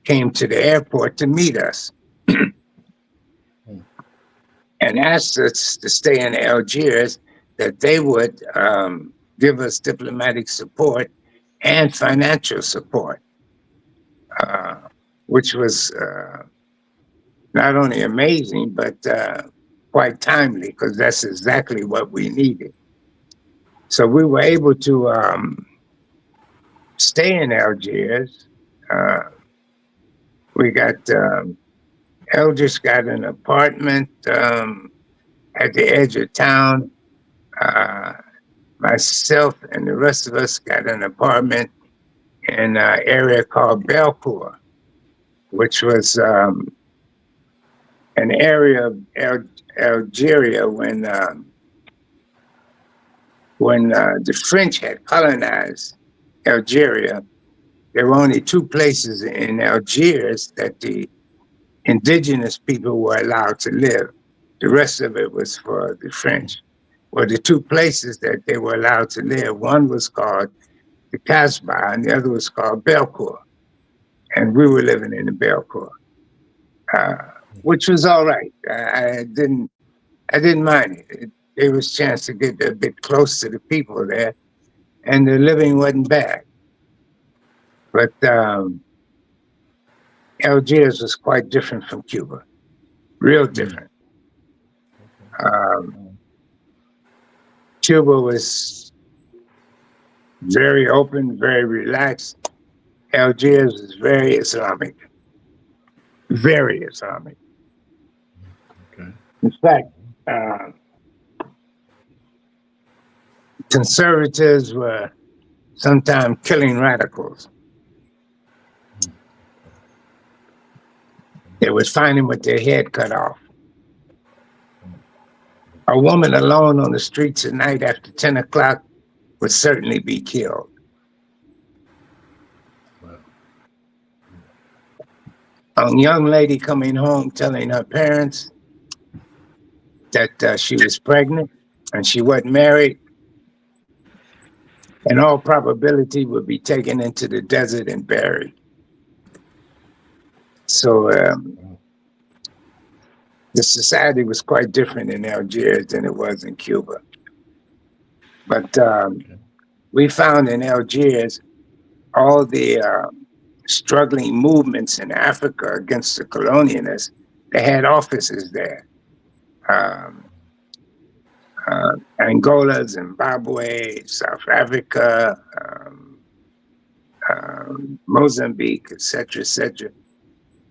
came to the airport to meet us and asked us to stay in Algiers, that they would give us diplomatic support and financial support, which was not only amazing, but quite timely, because that's exactly what we needed. So we were able to stay in Algiers. We got, Eldridge got an apartment at the edge of town. Myself and the rest of us got an apartment in an area called Belcourt, which was an area of Algeria when the French had colonized Algeria. There were only two places in Algiers that the indigenous people were allowed to live. The rest of it was for the French. Well, the two places that they were allowed to live, one was called the Casbah and the other was called Belcourt. And we were living in the Belcourt, which was all right. I didn't mind it. It gave us a chance to get a bit close to the people there, and the living wasn't bad. But Algiers was quite different from Cuba, real different. Cuba was very open, very relaxed. Algiers was very Islamic, very Islamic. Okay. In fact, conservatives were sometimes killing radicals. They would find him with their head cut off. A woman alone on the streets at night after 10 o'clock would certainly be killed. Wow. A young lady coming home telling her parents that she was pregnant and she wasn't married, in all probability would be taken into the desert and buried. So the society was quite different in Algiers than it was in Cuba. But we found in Algiers all the struggling movements in Africa against the colonialists. They had offices there. Angola, Zimbabwe, South Africa, Mozambique, etc., etc.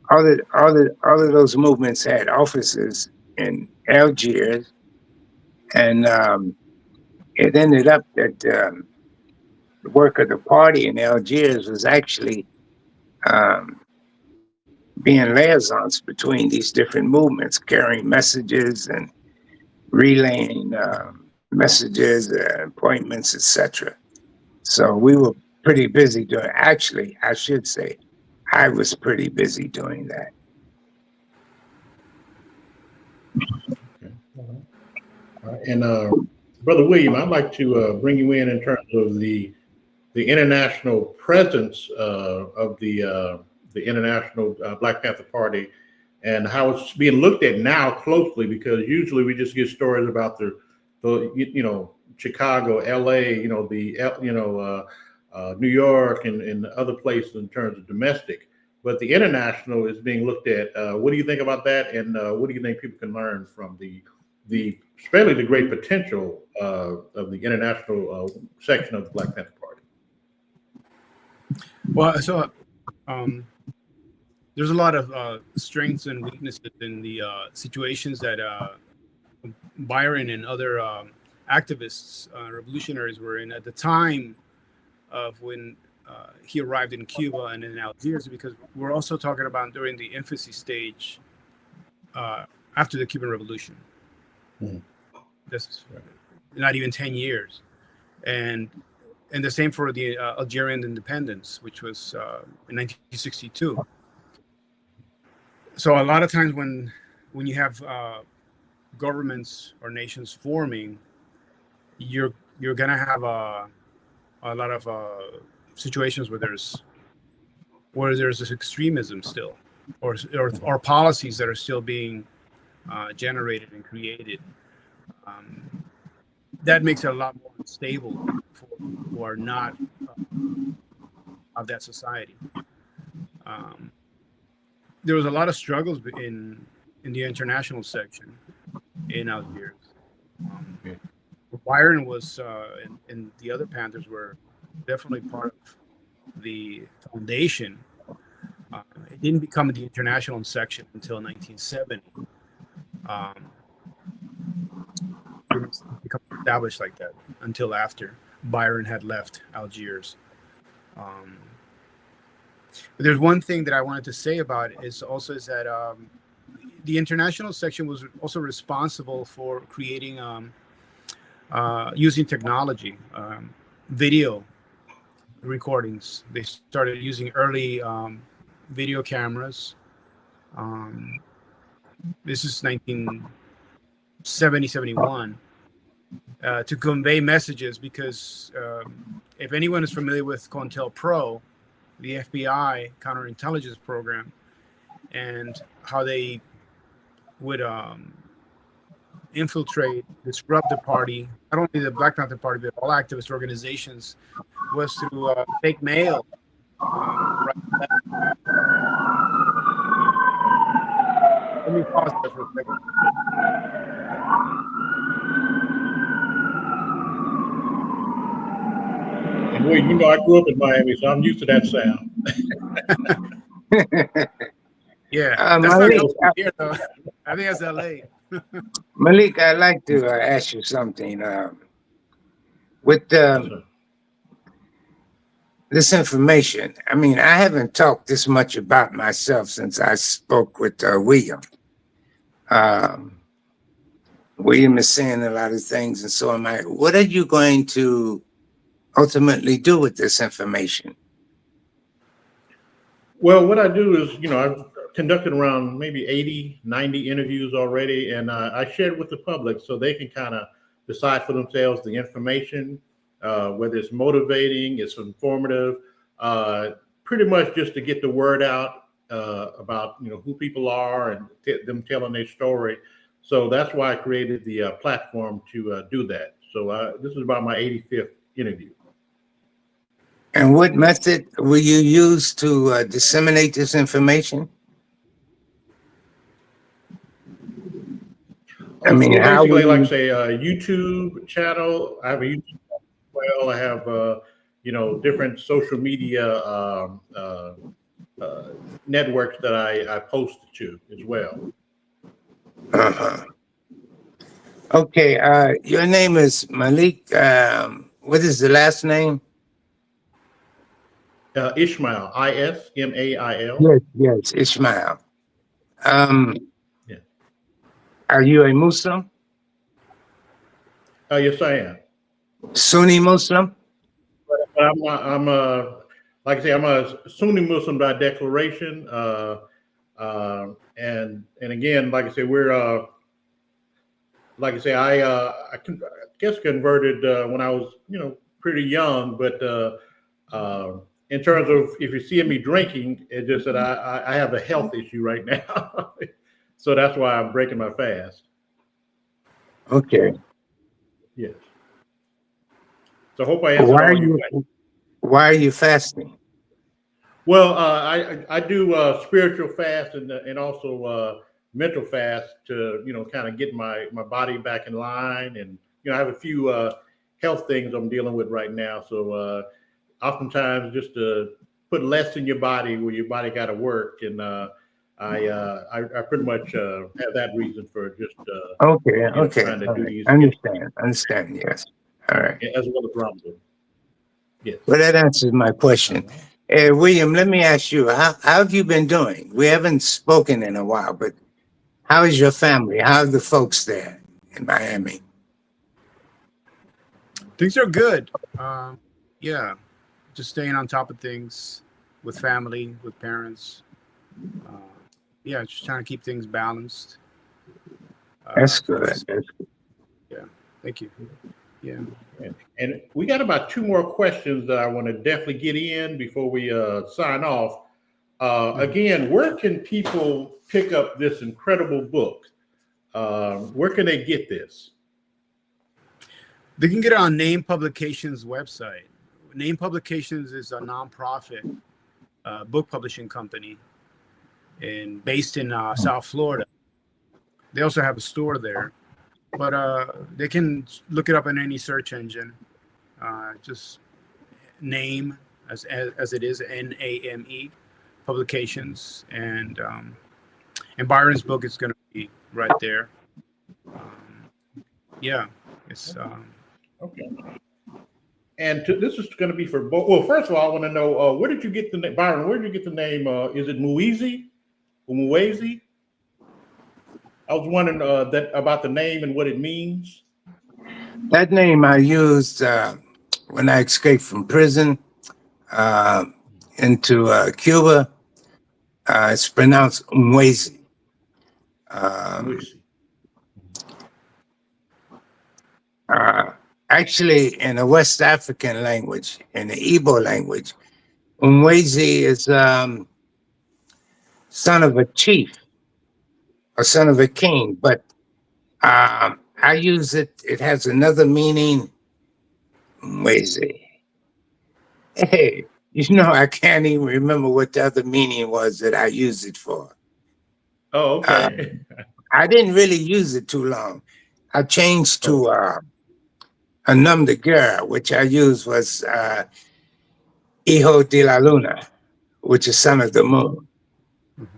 All of those movements had offices in Algiers, and it ended up that the work of the party in Algiers was actually being liaisons between these different movements, carrying messages and relaying messages, appointments, etc. So we were pretty busy doing. Actually, I should say, I was pretty busy doing that. Okay. All right. And Brother William, I'd like to bring you in terms of the international presence of the International Black Panther Party and how it's being looked at now closely, because usually we just get stories about the Chicago, LA, New York and other places in terms of domestic, but the international is being looked at. What do you think about that? And what do you think people can learn from especially the great potential of the international section of the Black Panther Party? Well, so there's a lot of strengths and weaknesses in the situations that Byron and other activists, revolutionaries were in at the time of when he arrived in Cuba and in Algiers, because we're also talking about during the infancy stage after the Cuban Revolution. Mm-hmm. That's not even 10 years. And the same for the Algerian independence, which was in 1962. So a lot of times when you have governments or nations forming, you're gonna have a lot of situations where there's this extremism still, or policies that are still being generated and created. That makes it a lot more unstable for people who are not of that society. There was a lot of struggles in the international section in Algiers. Byron was and the other Panthers were definitely part of the foundation. It didn't become the international section until 1970. It didn't become established like that until after Byron had left Algiers. But there's one thing that I wanted to say about it is that the international section was also responsible for creating using technology, video recordings. They started using early video cameras. This is 1970, 71, to convey messages, because if anyone is familiar with COINTELPRO, the FBI counterintelligence program, and how they would infiltrate, disrupt the party, not only the Black Panther Party, but all activist organizations, was through fake mail. Let me pause there for a second. And well, I grew up in Miami, so I'm used to that sound. Yeah, that's not here though. I think that's LA. Malik, I'd like to ask you something. With this information. I mean, I haven't talked this much about myself since I spoke with William. William is saying a lot of things, and so am I. What are you going to ultimately do with this information? Well, what I do is, I've conducted around maybe 80, 90 interviews already, and I share it with the public so they can kind of decide for themselves the information, whether it's motivating, it's informative, pretty much just to get the word out about, who people are and them telling their story. So that's why I created the platform to do that. So this is about my 85th interview. And what method will you use to disseminate this information? I mean, so how basically, will like you... say a YouTube channel. I have a YouTube channel as well. I have different social media networks that I post to as well. Uh-huh. Okay, your name is Malik. What is the last name? Ishmael, Ismail. Yes, Ishmael. Yeah. Are you a Muslim? Yes, I am. Sunni Muslim? But I'm not, like I say, I'm a Sunni Muslim by declaration. And again, like I say, we're like I say, I guess converted when I was pretty young, but in terms of if you see me drinking, it's just that I have a health issue right now, so that's why I'm breaking my fast. Okay. Yes. So I hope I answered all your questions. Why are you fasting? Well, I do spiritual fast and also mental fast to kind of get my body back in line, and I have a few health things I'm dealing with right now. So oftentimes just to put less in your body where your body got to work, and I pretty much have that reason for just Okay. trying to do these. Understand. Yes. All right. As well as Ramadan. Yes. Well, that answers my question. William, let me ask you, how have you been doing? We haven't spoken in a while, but how is your family? How are the folks there in Miami? Things are good. Yeah, just staying on top of things with family, with parents. Yeah, just trying to keep things balanced. That's good. That's good. Yeah, thank you. Yeah. And we got about 2 more questions that I want to definitely get in before we sign off. Again, where can people pick up this incredible book? Where can they get this? They can get it on Name Publications' website. Name Publications is a nonprofit book publishing company and based in South Florida. They also have a store there, but they can look it up in any search engine. Just Name as it is, NAME Publications, and Byron's book is going to be right there. Yeah, it's okay. And this is going to be for both. Well, first of all, I want to know where did you get the name, Byron? Where did you get the name? Is it Muizi or Muezi? I was wondering that about the name and what it means. That name I used when I escaped from prison into Cuba. It's pronounced Umwezi. Actually, in a West African language, in the Igbo language, Umwezi is son of a chief or son of a king. But I use it, it has another meaning, Umwezi. Hey, I can't even remember what the other meaning was that I used it for. Oh, okay. I didn't really use it too long. I changed to a nom de guerre, which I used was Hijo de la Luna, which is son of the moon.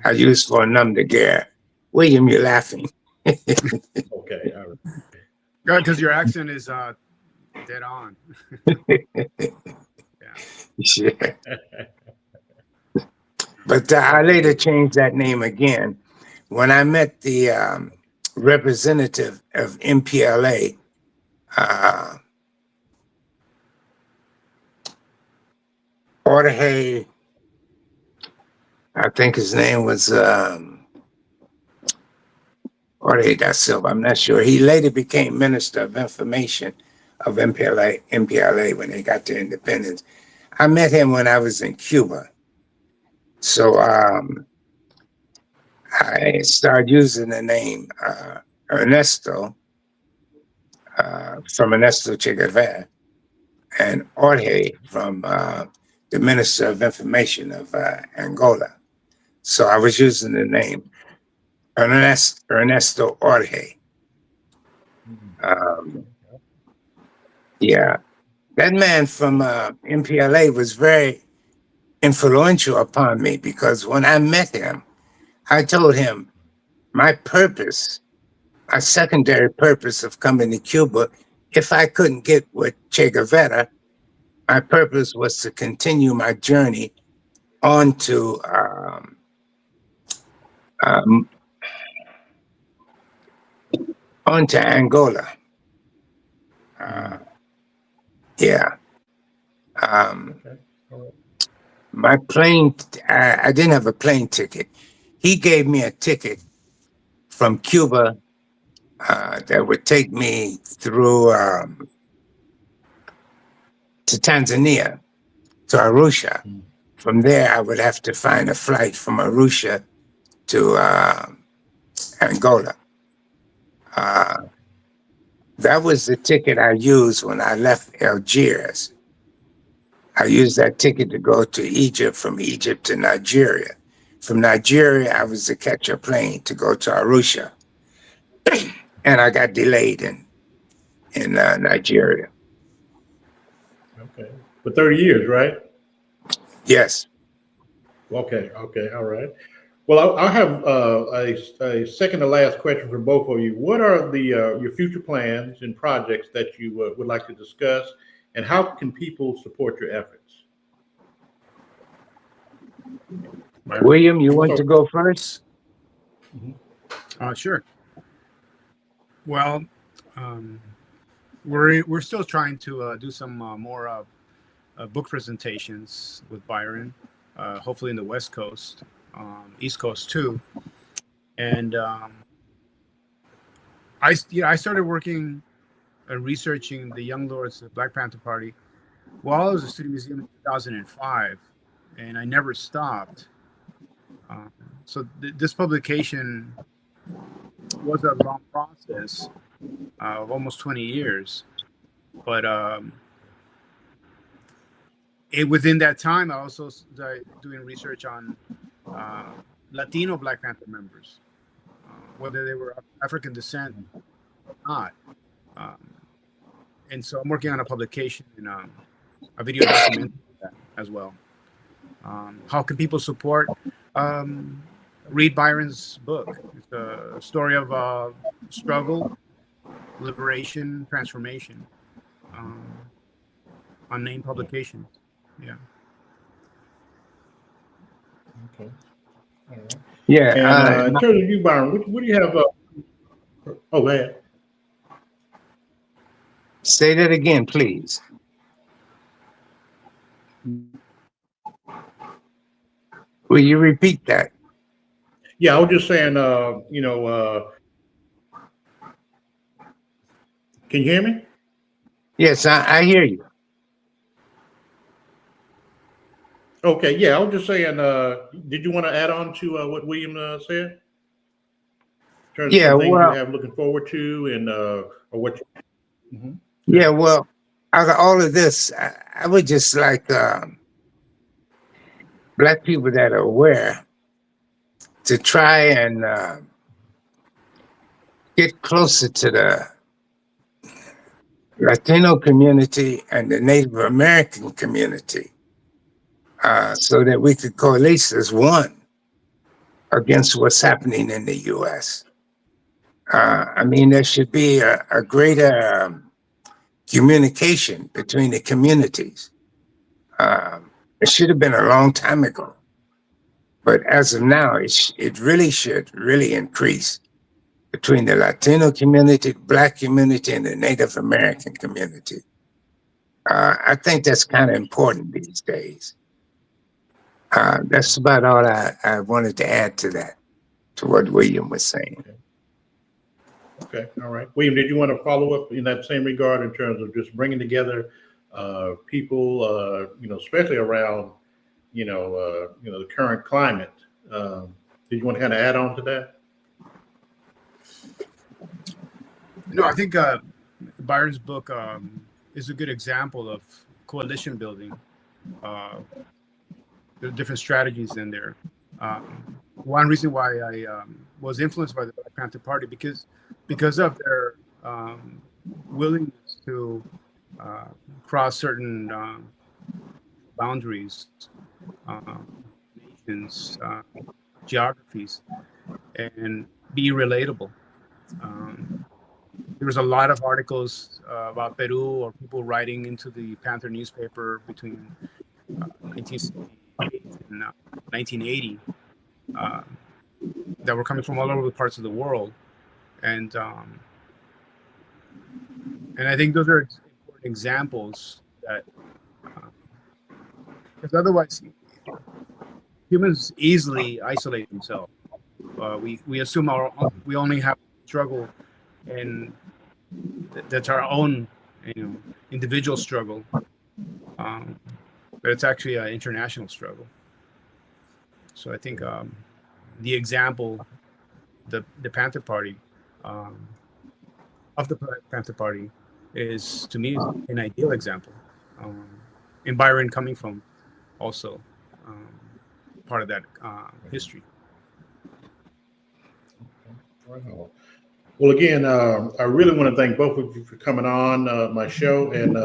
I used for a nom de guerre. William, you're laughing. Okay. All right. because your accent is dead on. Yeah. Yeah. But I later changed that name again when I met the representative of MPLA. Jorge, I think his name was Jorge da Silva. I'm not sure. He later became Minister of Information of MPLA when they got their independence. I met him when I was in Cuba. So I started using the name Ernesto from Ernesto Che Guevara and Jorge from the Minister of Information of Angola. So I was using the name Ernesto Jorge. Yeah, that man from MPLA was very influential upon me because when I met him, I told him my purpose, my secondary purpose of coming to Cuba, if I couldn't get with Che Guevara, my purpose was to continue my journey onto onto Angola. Yeah. My plane, I didn't have a plane ticket. He gave me a ticket from Cuba that would take me through to Tanzania, to Arusha. From there, I would have to find a flight from Arusha to Angola. That was the ticket I used when I left Algiers. I used that ticket to go to Egypt, from Egypt to Nigeria. From Nigeria, I was to catch a plane to go to Arusha. And I got delayed in Nigeria. Okay. For 30 years, right? Yes. Okay. All right. Well, I have a second to last question for both of you. What are the your future plans and projects that you would like to discuss, and how can people support your efforts? William, you want to go first? Sure. Well, we're still trying to do some more book presentations with Byron, hopefully in the West Coast, East Coast too. And I started working and researching the Young Lords of the Black Panther Party while I was a student museum in 2005, and I never stopped. So this publication was a long process of almost 20 years, but within that time, I also started doing research on Latino Black Panther members, whether they were African descent or not. And so I'm working on a publication and a video documentary as well. How can people support? Read Byron's book. It's a story of struggle, liberation, transformation. Unnamed publication. Yeah. Okay. All right. Yeah. And in terms of you, Byron, what do you have? Oh, go ahead. Say that again, please. Will you repeat that? Yeah, I was just saying. Can you hear me? Yes, I hear you. Okay. Yeah, I was just saying. Did you want to add on to what William said? In terms of Yeah, some things you well, have looking forward to, and or what? yeah, well, out of all of this, I would just like Black people that are aware to try and get closer to the Latino community and the Native American community, so that we could coalesce as one against what's happening in the U.S. I mean, there should be a greater communication between the communities. It should have been a long time ago. But as of now, it really should really increase between the Latino community, Black community, and the Native American community. I think that's kind of important these days. That's about all I wanted to add to that, to what William was saying. Okay, all right. William, did you want to follow up in that same regard in terms of just bringing together people, especially around, the current climate? Did you want to kind of add on to that? No, I think Byron's book is a good example of coalition building. There are different strategies in there. One reason why I was influenced by the Black Panther Party because of their willingness to cross certain boundaries, nations, geographies, and be relatable. There was a lot of articles about Peru or people writing into the Panther newspaper between 1978 and 1980 that were coming from all over the parts of the world, and I think those are important examples that because otherwise humans easily isolate themselves. We assume we only have struggle, and that's our own individual struggle, but it's actually an international struggle. So I think the example, the Panther Party, of the Panther Party, is to me an ideal example. And Byron coming from also part of that history. Well, again, I really want to thank both of you for coming on my show and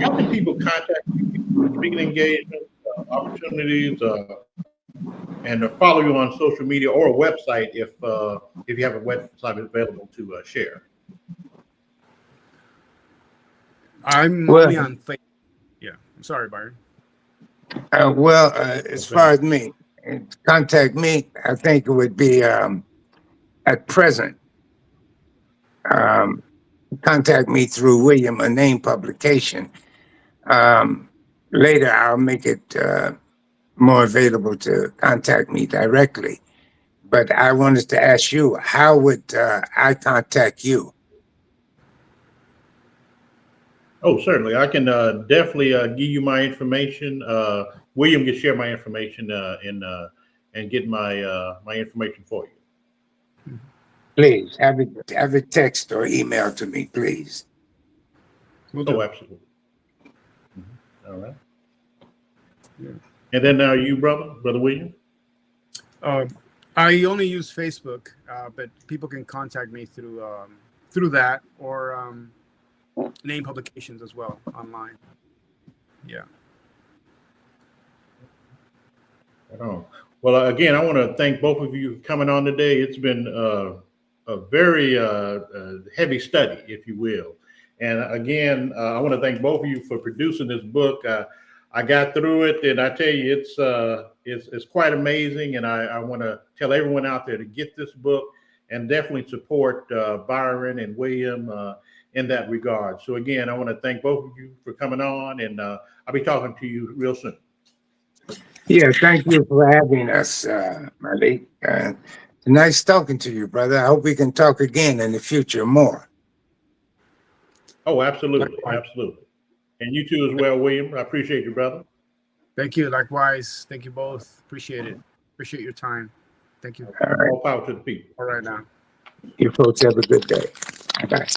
helping people contact you, speaking engagements, opportunities, and to follow you on social media or a website if you have a website available to share. I'm only on Facebook. Yeah, I'm sorry, Byron. As far as me, contact me, I think it would be at present. Contact me through William, a name publication. Later, I'll make it more available to contact me directly. But I wanted to ask you, how would I contact you? Oh, certainly. I can definitely give you my information. William can share my information and get my my information for you. Please have it text or email to me, please. Oh, absolutely. Mm-hmm. All right. Yeah. And then now you, Brother William. I only use Facebook, but people can contact me through that or name publications as well online. Yeah. Well, again, I want to thank both of you for coming on today. It's been a very heavy study, if you will. And again, I want to thank both of you for producing this book. I got through it, and I tell you, it's quite amazing. And I want to tell everyone out there to get this book and definitely support Byron and William in that regard. So again, I want to thank both of you for coming on, and I'll be talking to you real soon. Yeah, thank you for having us, Malik. Nice talking to you, brother. I hope we can talk again in the future more. Oh, absolutely. Absolutely. And you too as well, William. I appreciate you, brother. Thank you. Likewise. Thank you both. Appreciate it. Appreciate your time. Thank you. All right. All power to the people. All right now. You folks have a good day. Bye.